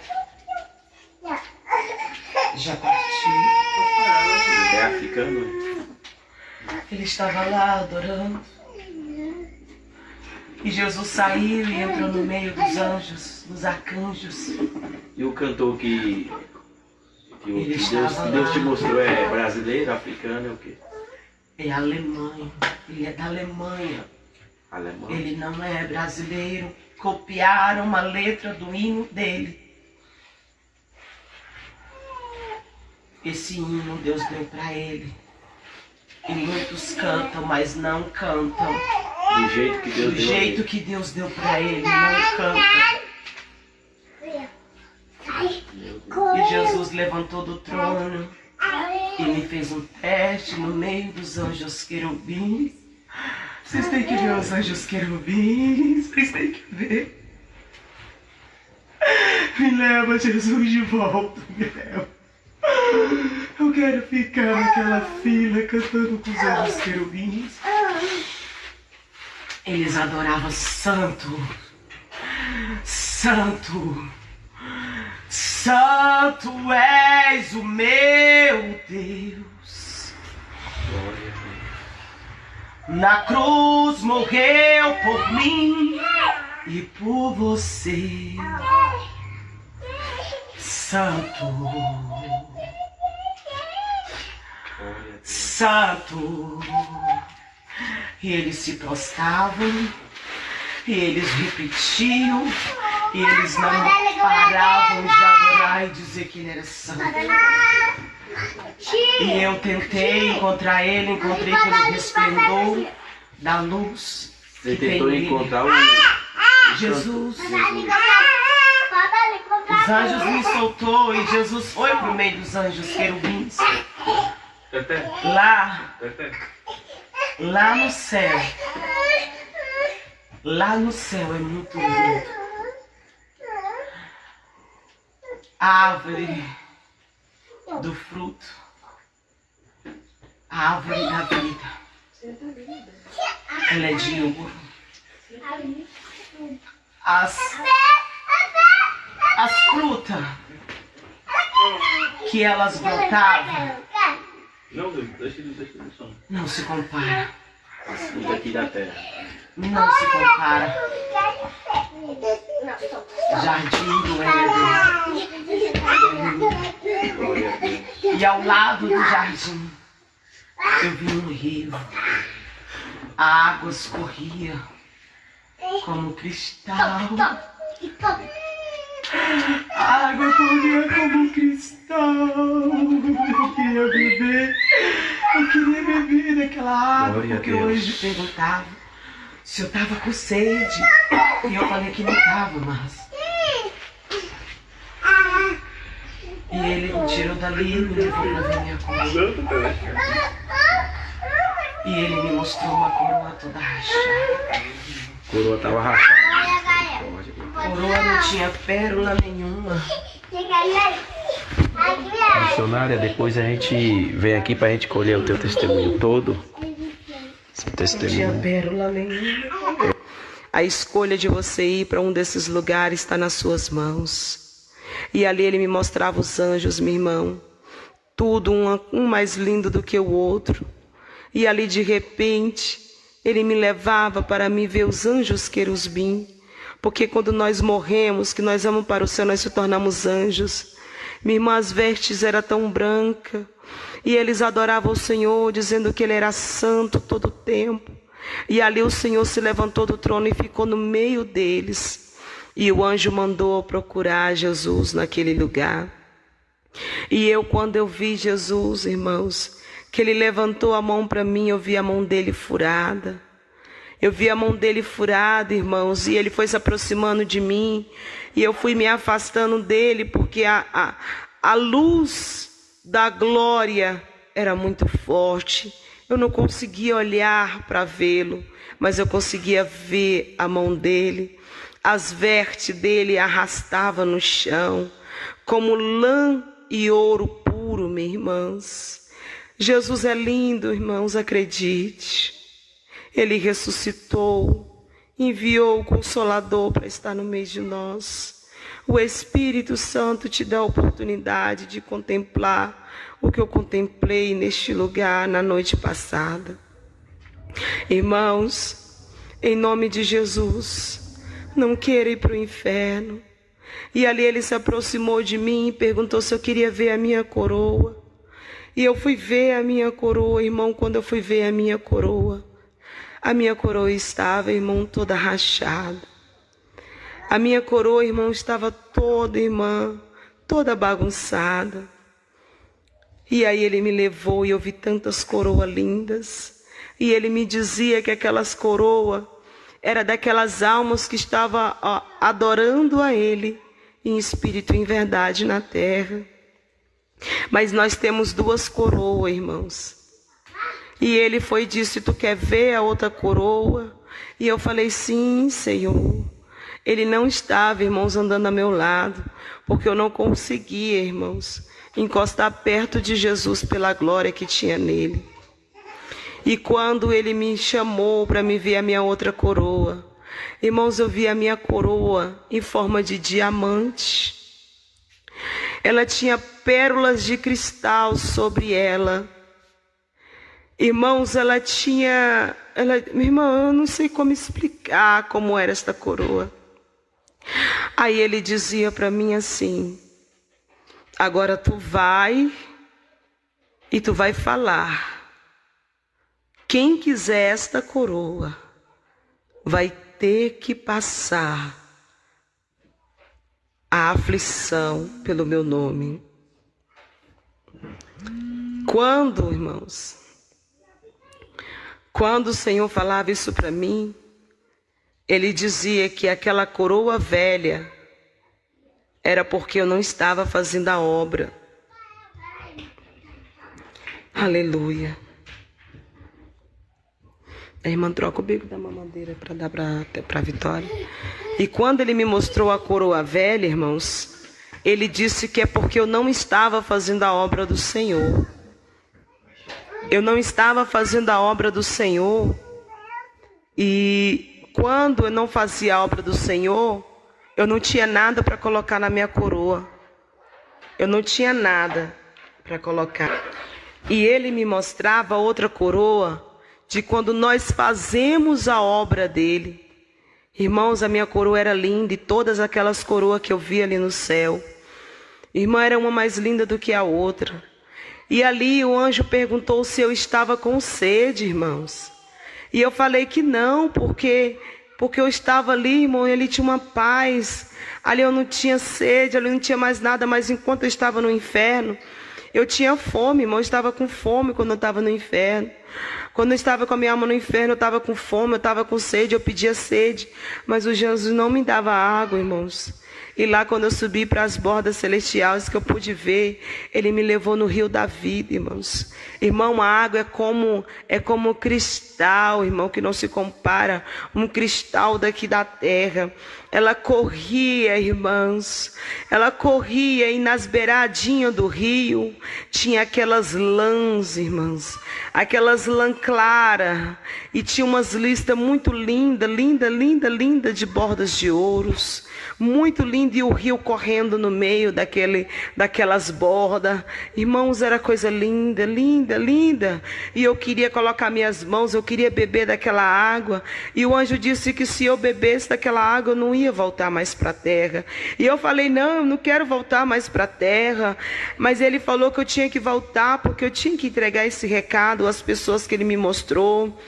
já partiu. É africano? Ele estava lá adorando. E Jesus saiu e entrou no meio dos anjos, dos arcanjos. E o cantor que Ele Deus estava lá. te mostrou é brasileiro, africano, é o quê? É Alemanha. Ele é da Alemanha. Alemão? Ele não é brasileiro. Copiaram uma letra do hino dele. Esse hino Deus deu para ele. E muitos cantam, mas não cantam Do jeito que Deus do deu. jeito que Deus deu para ele. Não cantam. E Jesus levantou do trono e me fez um teste no meio dos anjos querubins. Vocês têm que ver os anjos querubins. Vocês têm que ver. Me leva, Jesus, de volta. Me leva. Eu quero ficar naquela fila cantando com os anjos querubins. Eles adoravam Santo. Santo. Santo és o meu Deus. Glória a Deus. Na cruz morreu por mim e por você. Santo, Santo. E eles se prostravam, e eles repetiam, e eles não paravam de adorar e dizer que ele era santo. E eu tentei encontrar ele, encontrei pelo resplendor da luz. Você que tem tentou nele. encontrar o Jesus. Os anjos me soltou e Jesus foi pro meio dos anjos querubins. Lá no céu. Lá no céu é muito lindo. A árvore do fruto. A árvore da vida. Ela é de ouro. As frutas que elas brotavam Não, deixa ele no chão. não se compara. as frutas aqui da terra. Não se compara. Jardim do Éden. Glória a Deus. E E ao lado do jardim, eu vi um rio. A água escorria como cristal. A água corria como cristal. Eu queria beber. Eu queria beber daquela água. Glória a porque o Deus. anjo perguntava se eu tava com sede. E eu falei que não tava, mas... E ele me tirou dali e me levou pra ver minha coroa. E ele me mostrou uma coroa toda rachada. Coroa tava rachada. Coroa não tinha pérola nenhuma. Missionária, depois a gente vem aqui pra gente colher o teu testemunho todo. Esse Não tinha testemunho. pérola nenhuma. A escolha de você ir para um desses lugares está nas suas mãos. E ali ele me mostrava os anjos, meu irmão. Tudo um mais lindo do que o outro. E ali de repente ele me levava para me ver os anjos querubim. Porque quando nós morremos, que nós vamos para o céu, nós se tornamos anjos. Minha irmã, as vestes eram tão brancas. E eles adoravam o Senhor, dizendo que Ele era santo todo o tempo. E ali o Senhor se levantou do trono e ficou no meio deles. E o anjo mandou procurar Jesus naquele lugar. E eu, quando eu vi Jesus, irmãos, que Ele levantou a mão para mim, eu vi a mão dele furada. Eu vi a mão dele furada, irmãos, e ele foi se aproximando de mim. E eu fui me afastando dele, porque a luz da glória era muito forte. Eu não conseguia olhar para vê-lo, mas eu conseguia ver a mão dele. As vestes dele arrastavam no chão, como lã e ouro puro, meus irmãos. Jesus é lindo, irmãos, acredite. Ele ressuscitou, enviou o Consolador para estar no meio de nós. O Espírito Santo te dá a oportunidade de contemplar o que eu contemplei neste lugar na noite passada. Irmãos, em nome de Jesus, não queira ir para o inferno. E ali ele se aproximou de mim e perguntou se eu queria ver a minha coroa. E eu fui ver a minha coroa, irmão. Quando eu fui ver a minha coroa estava, irmão, toda rachada. A minha coroa, irmão, estava toda, irmã, toda bagunçada. E aí ele me levou e eu vi tantas coroas lindas. E ele me dizia que aquelas coroas eram daquelas almas que estavam adorando a ele em espírito e em verdade na terra. Mas nós temos duas coroas, irmãos. E ele foi e disse, tu quer ver a outra coroa? E eu falei, sim, Senhor. Ele não estava, irmãos, andando ao meu lado, porque eu não conseguia, irmãos, encostar perto de Jesus pela glória que tinha nele. E quando ele me chamou para me ver a minha outra coroa, irmãos, eu vi a minha coroa em forma de diamante. Ela tinha pérolas de cristal sobre ela. Irmãos, minha irmã, eu não sei como explicar como era esta coroa. Aí ele dizia para mim assim, agora tu vai e tu vai falar. Quem quiser esta coroa vai ter que passar a aflição pelo meu nome. Quando, irmãos, quando o Senhor falava isso para mim, ele dizia que aquela coroa velha era porque eu não estava fazendo a obra. Aleluia. A irmã troca o bico da mamadeira para dar para a Vitória. E quando ele me mostrou a coroa velha, irmãos, ele disse que é porque eu não estava fazendo a obra do Senhor. Eu não estava fazendo a obra do Senhor. E quando eu não fazia a obra do Senhor, eu não tinha nada para colocar na minha coroa. Eu não tinha nada para colocar. E ele me mostrava outra coroa de quando nós fazemos a obra dele. Irmãos, a minha coroa era linda e todas aquelas coroas que eu vi ali no céu, irmã, era uma mais linda do que a outra. E ali o anjo perguntou se eu estava com sede, irmãos. E eu falei que não, porque eu estava ali, irmão, e ali tinha uma paz. Ali eu não tinha sede, ali não tinha mais nada, mas enquanto eu estava no inferno, eu tinha fome, irmão, eu estava com fome quando eu estava no inferno. Quando eu estava com a minha alma no inferno, eu estava com fome, eu estava com sede, eu pedia sede. Mas o Jesus não me dava água, irmãos. E lá quando eu subi para as bordas celestiais que eu pude ver, Ele me levou no rio da vida, irmãos. Irmão, a água é como cristal, irmão, que não se compara. Um cristal daqui da terra. Ela corria, irmãos. Ela corria e nas beiradinhas do rio tinha aquelas lãs, irmãos. Aquelas lã clara. E tinha umas listas muito lindas, linda, de bordas de ouros. Muito lindo, e o rio correndo no meio daquelas bordas. Irmãos, era coisa linda. E eu queria colocar minhas mãos, eu queria beber daquela água. E o anjo disse que se eu bebesse daquela água, eu não ia voltar mais para a terra. E eu falei, não, eu não quero voltar mais para a terra. Mas ele falou que eu tinha que voltar, porque eu tinha que entregar esse recado às pessoas que ele me mostrou.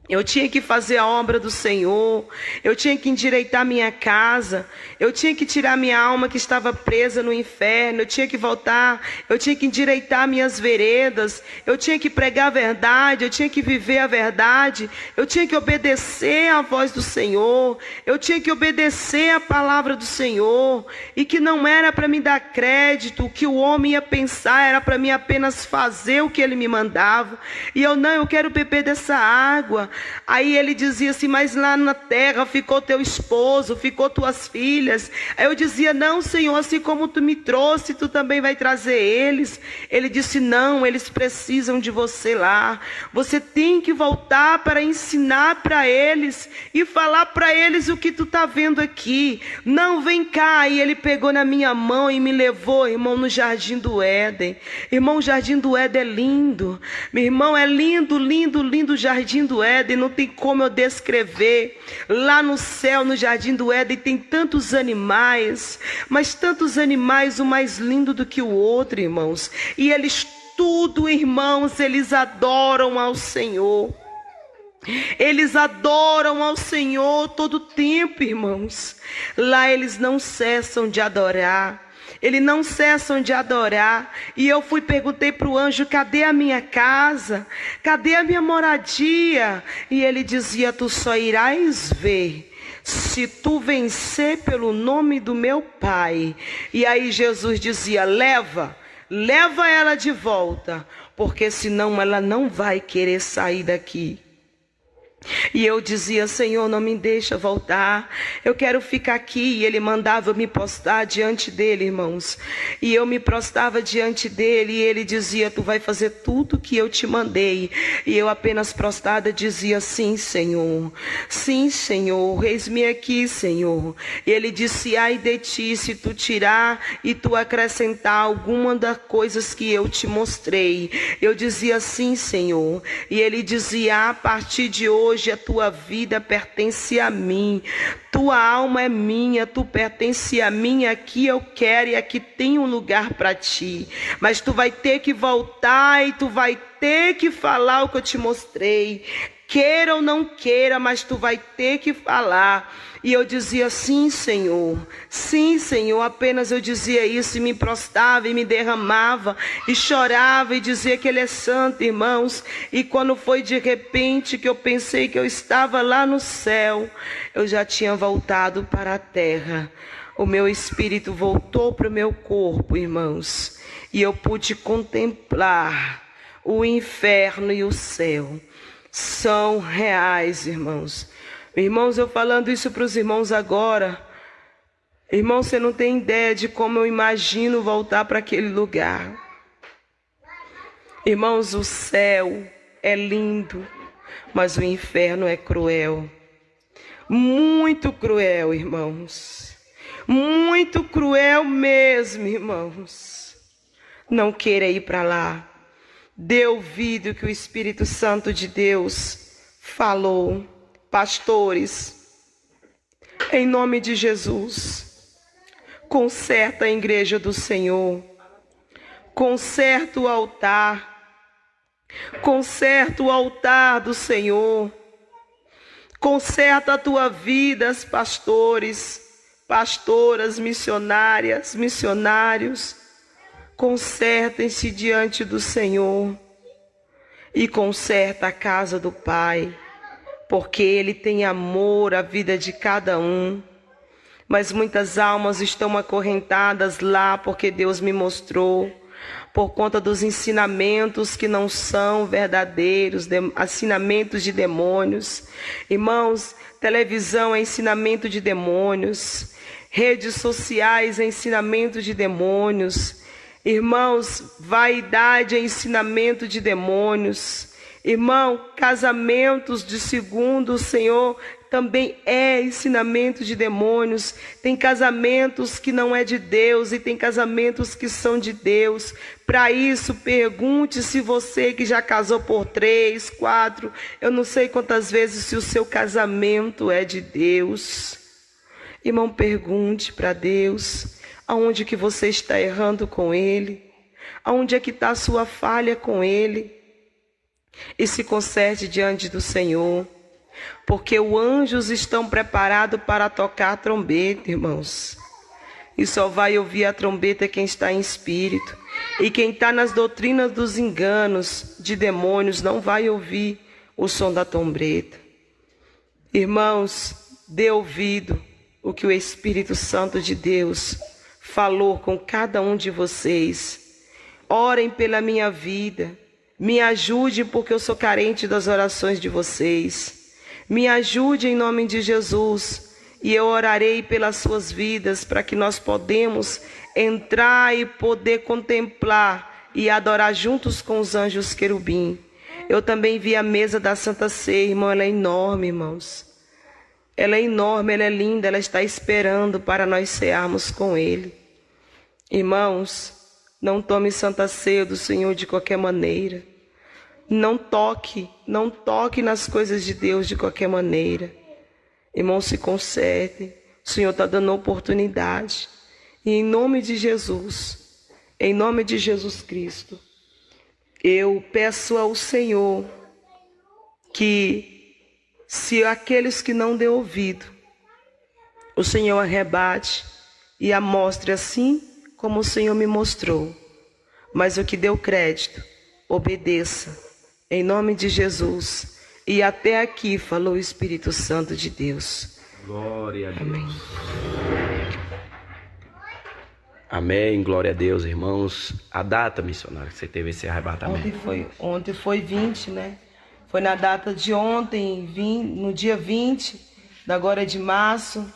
Eu tinha que fazer a obra do Senhor, eu tinha que endireitar minha casa, eu tinha que tirar minha alma que estava presa no inferno, eu tinha que voltar, eu tinha que endireitar minhas veredas, eu tinha que pregar a verdade, eu tinha que viver a verdade, eu tinha que obedecer à voz do Senhor, eu tinha que obedecer à palavra do Senhor, e que não era para me dar crédito, o que o homem ia pensar, era para mim apenas fazer o que ele me mandava. E eu quero beber dessa água. Aí ele dizia assim, mas lá na terra ficou teu esposo, ficou tuas filhas. Aí eu dizia, não, Senhor, assim como tu me trouxe, tu também vai trazer eles. Ele disse, não, eles precisam de você lá. Você tem que voltar para ensinar para eles e falar para eles o que tu está vendo aqui. Não, vem cá. E ele pegou na minha mão e me levou, irmão, no Jardim do Éden. Irmão, o Jardim do Éden é lindo. Meu irmão, é lindo o Jardim do Éden. Não tem como eu descrever. Lá no céu, no Jardim do Éden, tem tantos animais, mas tantos animais, um mais lindo do que o outro, irmãos. E eles tudo, irmãos, eles adoram ao Senhor. Eles adoram ao Senhor todo o tempo, irmãos. Lá eles não cessam de adorar. Eles não cessam de adorar. E eu perguntei para o anjo, cadê a minha casa? Cadê a minha moradia? E ele dizia, tu só irás ver se tu vencer pelo nome do meu Pai. E aí Jesus dizia, leva ela de volta, porque senão ela não vai querer sair daqui. E eu dizia, Senhor, não me deixa voltar, eu quero ficar aqui. E ele mandava eu me prostrar diante dele, irmãos. E eu me prostrava diante dele, e ele dizia, tu vai fazer tudo que eu te mandei. E eu apenas prostrada dizia, sim, Senhor, eis-me aqui, Senhor. E ele disse, ai de ti, se tu tirar e tu acrescentar alguma das coisas que eu te mostrei. Eu dizia, sim, Senhor. E ele dizia, a partir de hoje a tua vida pertence a mim, tua alma é minha, tu pertence a mim, aqui eu quero e aqui tem um lugar para ti, mas tu vai ter que voltar e tu vai ter que falar o que eu te mostrei, queira ou não queira, mas tu vai ter que falar. E eu dizia, sim, Senhor, apenas eu dizia isso e me prostrava e me derramava e chorava e dizia que Ele é santo, irmãos. E quando foi de repente que eu pensei que eu estava lá no céu, eu já tinha voltado para a terra. O meu espírito voltou para o meu corpo, irmãos, e eu pude contemplar o inferno e o céu. São reais, irmãos. Irmãos, eu falando isso para os irmãos agora, irmão, você não tem ideia de como eu imagino voltar para aquele lugar. Irmãos, o céu é lindo, mas o inferno é cruel. Muito cruel, irmãos. Muito cruel mesmo, irmãos. Não queira ir para lá. Dê ouvido que o Espírito Santo de Deus falou. Pastores, em nome de Jesus, conserta a igreja do Senhor, Conserta o altar. Conserta o altar do Senhor. Conserta a tua vida, pastores, pastoras, missionárias, missionários. Consertem-se diante do Senhor e conserta a casa do Pai, porque Ele tem amor à vida de cada um. Mas muitas almas estão acorrentadas lá porque Deus me mostrou, por conta dos ensinamentos que não são verdadeiros, ensinamentos de demônios. Irmãos, televisão é ensinamento de demônios, redes sociais é ensinamento de demônios. Irmãos, vaidade é ensinamento de demônios. Irmão, casamentos de segundo o Senhor também é ensinamento de demônios. Tem casamentos que não é de Deus e tem casamentos que são de Deus. Para isso, pergunte se você que já casou por 3, 4, eu não sei quantas vezes, se o seu casamento é de Deus. Irmão, pergunte para Deus aonde que você está errando com Ele, aonde é que está a sua falha com Ele, e se conserte diante do Senhor. Porque os anjos estão preparados para tocar a trombeta, irmãos. E só vai ouvir a trombeta quem está em espírito. E quem está nas doutrinas dos enganos de demônios não vai ouvir o som da trombeta. Irmãos, dê ouvido o que o Espírito Santo de Deus falou com cada um de vocês. Orem pela minha vida. Me ajude, porque eu sou carente das orações de vocês. Me ajude em nome de Jesus, e eu orarei pelas suas vidas, para que nós podemos entrar e poder contemplar e adorar juntos com os anjos querubim. Eu também vi a mesa da Santa Ceia, irmão, ela é enorme, irmãos. Ela é enorme, ela é linda, ela está esperando para nós cearmos com Ele. Irmãos, não tome Santa Ceia do Senhor de qualquer maneira. Não toque nas coisas de Deus de qualquer maneira. Irmão, se conserte. O Senhor está dando oportunidade. E em nome de Jesus, em nome de Jesus Cristo, eu peço ao Senhor que, se aqueles que não deu ouvido, o Senhor arrebate e a mostre assim como o Senhor me mostrou. Mas o que deu crédito, obedeça. Em nome de Jesus. E até aqui falou o Espírito Santo de Deus. Glória a Deus. Amém. Amém, glória a Deus, irmãos. A data, missionário, que você teve esse arrebatamento? Ontem foi 20, né? Foi na data de ontem, no dia 20, agora de março.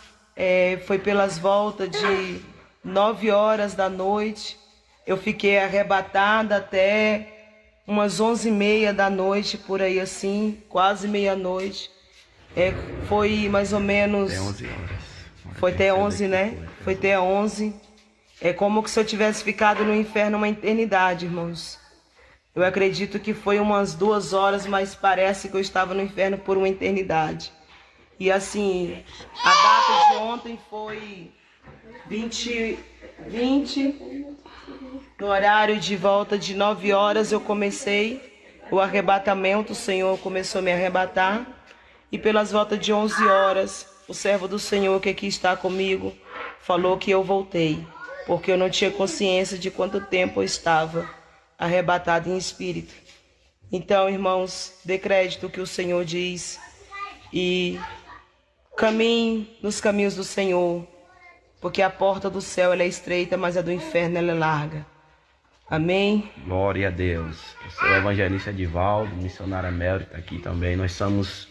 Foi pelas voltas de 9 horas da noite. Eu fiquei arrebatada até umas 11h30 da noite, por aí assim, quase meia-noite. Foi mais ou menos... Até 11 horas. Foi até 11, né? Foi até 11. É como se eu tivesse ficado no inferno uma eternidade, irmãos. Eu acredito que foi umas 2 horas, mas parece que eu estava no inferno por uma eternidade. E assim, a data de ontem foi 20, no horário de volta de 9 horas eu comecei o arrebatamento, o Senhor começou a me arrebatar. E pelas voltas de 11 horas, o servo do Senhor que aqui está comigo falou que eu voltei, porque eu não tinha consciência de quanto tempo eu estava arrebatado em espírito. Então, irmãos, dê crédito ao que o Senhor diz e caminhe nos caminhos do Senhor, porque a porta do céu ela é estreita, mas a do inferno ela é larga. Amém? Glória a Deus. Eu sou o evangelista Edivaldo, missionária Mel está aqui também. Nós somos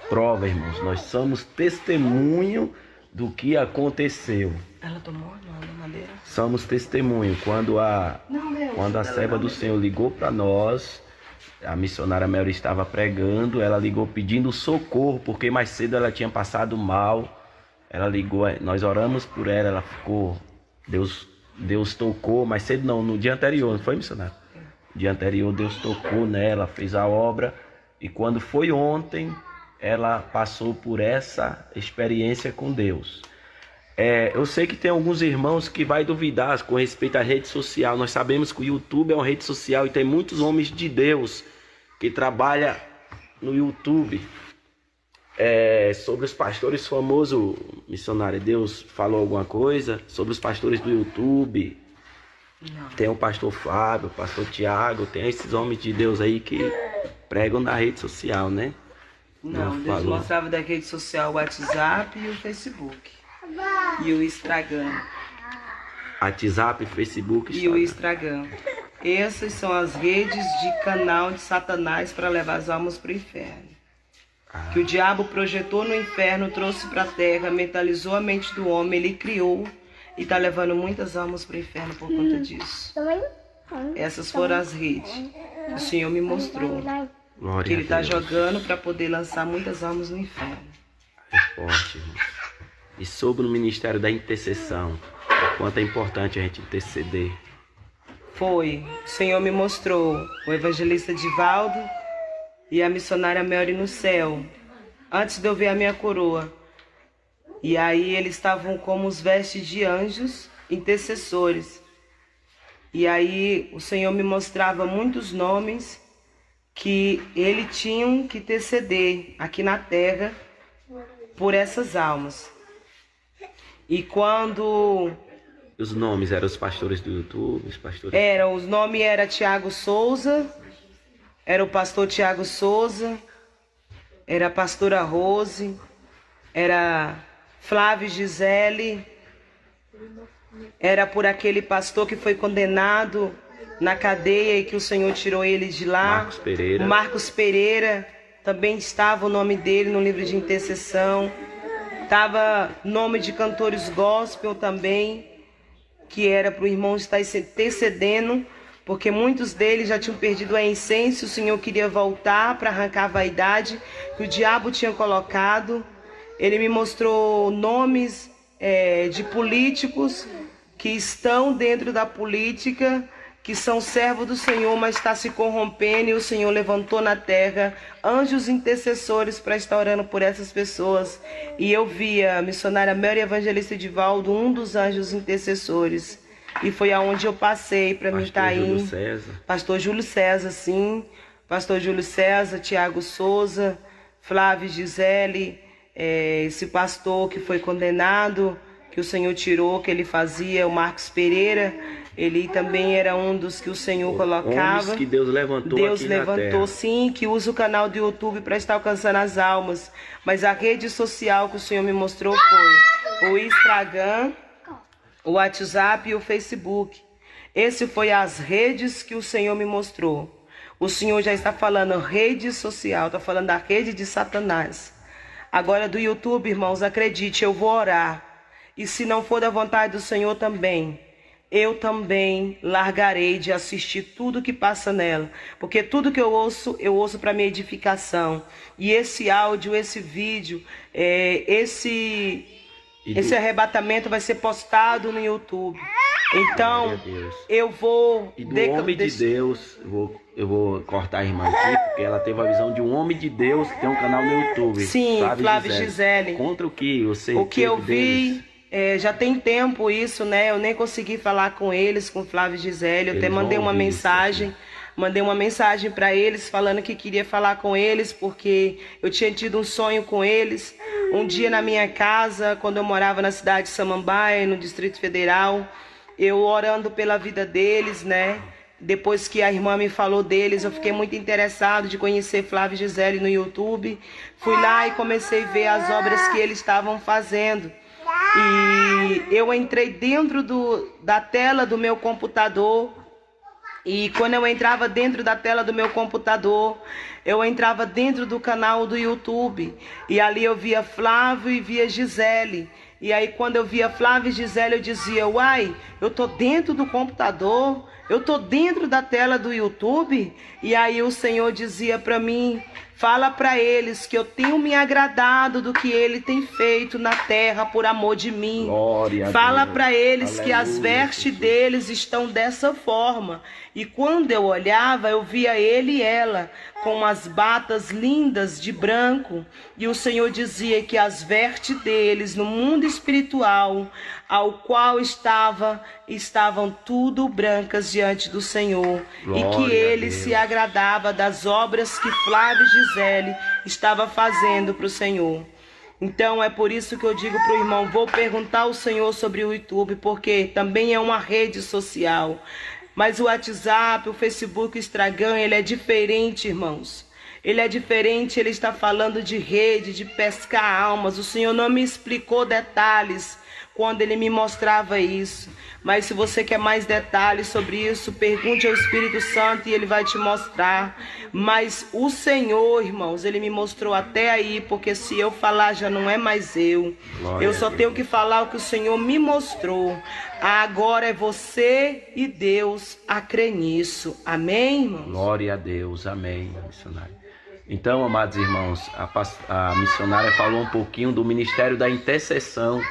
prova, irmãos. Nós somos testemunho do que aconteceu. Ela tomou na madeira? Somos testemunho. Quando a serva do Senhor ligou para nós, a missionária Mel estava pregando, ela ligou pedindo socorro, porque mais cedo ela tinha passado mal. Ela ligou, nós oramos por ela, ela ficou, Deus tocou, mais cedo não, no dia anterior, não foi, missionário? No dia anterior Deus tocou nela, fez a obra, e quando foi ontem, ela passou por essa experiência com Deus. Eu sei que tem alguns irmãos que vai duvidar com respeito à rede social. Nós sabemos que o YouTube é uma rede social e tem muitos homens de Deus que trabalham no YouTube. Sobre os pastores famosos, missionário, Deus falou alguma coisa sobre os pastores do YouTube? Não. Tem o pastor Fábio, o pastor Tiago, tem esses homens de Deus aí que pregam na rede social, né? Não, Deus falou. mostrava da rede social o WhatsApp e o Facebook. E o Instagram. WhatsApp, Facebook, E o Instagram. Essas são as redes de canal de Satanás para levar as almas para o inferno. Que o diabo projetou no inferno, trouxe para a terra, mentalizou a mente do homem, ele criou e está levando muitas almas para o inferno por conta disso. Essas foram as redes que o Senhor me mostrou. Glória Que ele está a Deus. jogando para poder lançar muitas almas no inferno. É forte, irmão. E sobre o ministério da intercessão, o quanto é importante a gente interceder. Foi, o Senhor me mostrou o evangelista Divaldo e a missionária Mary no céu, antes de eu ver a minha coroa. E aí eles estavam como os vestes de anjos intercessores. E aí o Senhor me mostrava muitos nomes que ele tinham que interceder aqui na terra por essas almas. E quando Os nomes eram os pastores do YouTube, os pastores... os nomes era Tiago Souza, era o pastor Tiago Souza, era a pastora Rose, era Flávio Gisele, era por aquele pastor que foi condenado na cadeia e que o Senhor tirou ele de lá. Marcos Pereira. O Marcos Pereira, também estava o nome dele no livro de intercessão. Estava nome de cantores gospel também, que era para o irmão estar intercedendo, porque muitos deles já tinham perdido a essência. O Senhor queria voltar para arrancar a vaidade que o diabo tinha colocado. Ele me mostrou nomes de políticos que estão dentro da política, que são servos do Senhor, mas está se corrompendo, e o Senhor levantou na terra anjos intercessores para estar orando por essas pessoas. E eu vi a missionária Mary Evangelista Divaldo, um dos anjos intercessores. E foi aonde eu passei para mim estar Pastor Júlio aí. César. Pastor Júlio César, sim. Pastor Júlio César, Tiago Souza, Flávio Gisele, esse pastor que foi condenado, que o Senhor tirou, que ele fazia, o Marcos Pereira. Ele também era um dos que o Senhor colocava. Homens que Deus levantou Deus aqui na levantou, terra. sim, que usa o canal do YouTube para estar alcançando as almas. Mas a rede social que o Senhor me mostrou foi o Instagram, o WhatsApp e o Facebook. Esse foi as redes que o Senhor me mostrou. O Senhor já está falando rede social, está falando da rede de Satanás. Agora do YouTube, irmãos, acredite, eu vou orar. E se não for da vontade do Senhor também, eu também largarei de assistir tudo que passa nela. Porque tudo que eu ouço para minha edificação. E esse áudio, esse vídeo, esse arrebatamento vai ser postado no YouTube. Então, eu vou... E do homem de Deus, eu vou cortar a irmã aqui, porque ela teve a visão de um homem de Deus que tem um canal no YouTube. Sim, Flávio Gisele. Contra o que você... O que eu vi... já tem tempo isso, né? Eu nem consegui falar com eles, com Flávio e Gisele. Eu até mandei uma mensagem. Mandei uma mensagem para eles falando que queria falar com eles, porque eu tinha tido um sonho com eles. Um dia na minha casa, quando eu morava na cidade de Samambaia, no Distrito Federal, eu orando pela vida deles, né? Depois que a irmã me falou deles, eu fiquei muito interessado de conhecer Flávio e Gisele no YouTube. Fui lá e comecei a ver as obras que eles estavam fazendo. E eu entrei dentro da tela do meu computador. E quando eu entrava dentro da tela do meu computador, eu entrava dentro do canal do YouTube. E ali eu via Flávio e via Gisele. E aí quando eu via Flávio e Gisele, eu dizia, uai, eu tô dentro do computador, Eu tô dentro da tela do YouTube e aí o Senhor dizia para mim: fala para eles que eu tenho me agradado do que ele tem feito na terra por amor de mim. Glória a Fala Deus. para eles que as Aleluia, vestes Jesus. deles estão dessa forma. E quando eu olhava, eu via ele e ela com as batas lindas de branco. E o Senhor dizia que as vestes deles no mundo espiritual, ao qual estavam tudo brancas diante do Senhor. Glória E que a ele Deus. se agradava das obras que Flávio e Gisele estava fazendo para o Senhor. Então é por isso que eu digo para o irmão, vou perguntar ao Senhor sobre o YouTube, porque também é uma rede social. Mas o WhatsApp, o Facebook, o Instagram, ele é diferente, irmãos. Ele é diferente, ele está falando de rede, de pescar almas. O Senhor não me explicou detalhes quando ele me mostrava isso. Mas se você quer mais detalhes sobre isso, pergunte ao Espírito Santo e ele vai te mostrar. Mas o Senhor, irmãos, ele me mostrou até aí, porque se eu falar já não é mais eu. Glória Eu só a Deus. tenho que falar o que o Senhor me mostrou. Agora é você e Deus a crer nisso. Amém, irmãos? Glória a Deus, amém, missionária. Então, amados irmãos, a missionária falou um pouquinho do ministério da intercessão,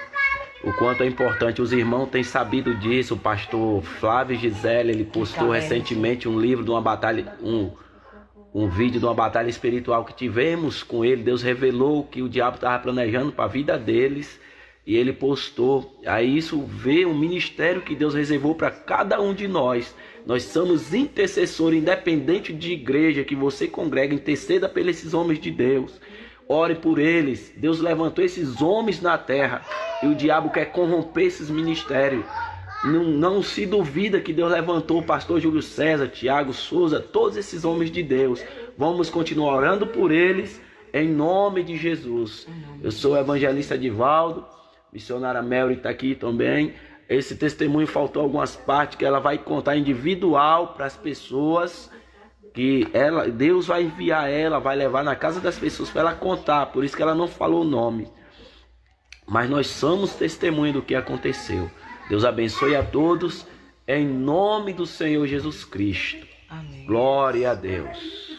o quanto é importante. Os irmãos têm sabido disso. O pastor Flávio Gisele, ele postou recentemente um livro de uma batalha, um vídeo de uma batalha espiritual que tivemos com ele. Deus revelou que o diabo estava planejando para a vida deles e ele postou. Aí isso vê um ministério que Deus reservou para cada um de nós. Nós somos intercessores, independente de igreja que você congrega, interceda pelos esses homens de Deus. Ore por eles. Deus levantou esses homens na terra e o diabo quer corromper esses ministérios. Não se duvida que Deus levantou o pastor Júlio César, Tiago Souza, todos esses homens de Deus. Vamos continuar orando por eles em nome de Jesus. Eu sou o evangelista Divaldo, missionária Mary está aqui também. Esse testemunho faltou algumas partes que ela vai contar individual para as pessoas, que Deus vai enviar ela, vai levar na casa das pessoas para ela contar. Por isso que ela não falou o nome. Mas nós somos testemunho do que aconteceu. Deus abençoe a todos, em nome do Senhor Jesus Cristo. Amém. Glória a Deus.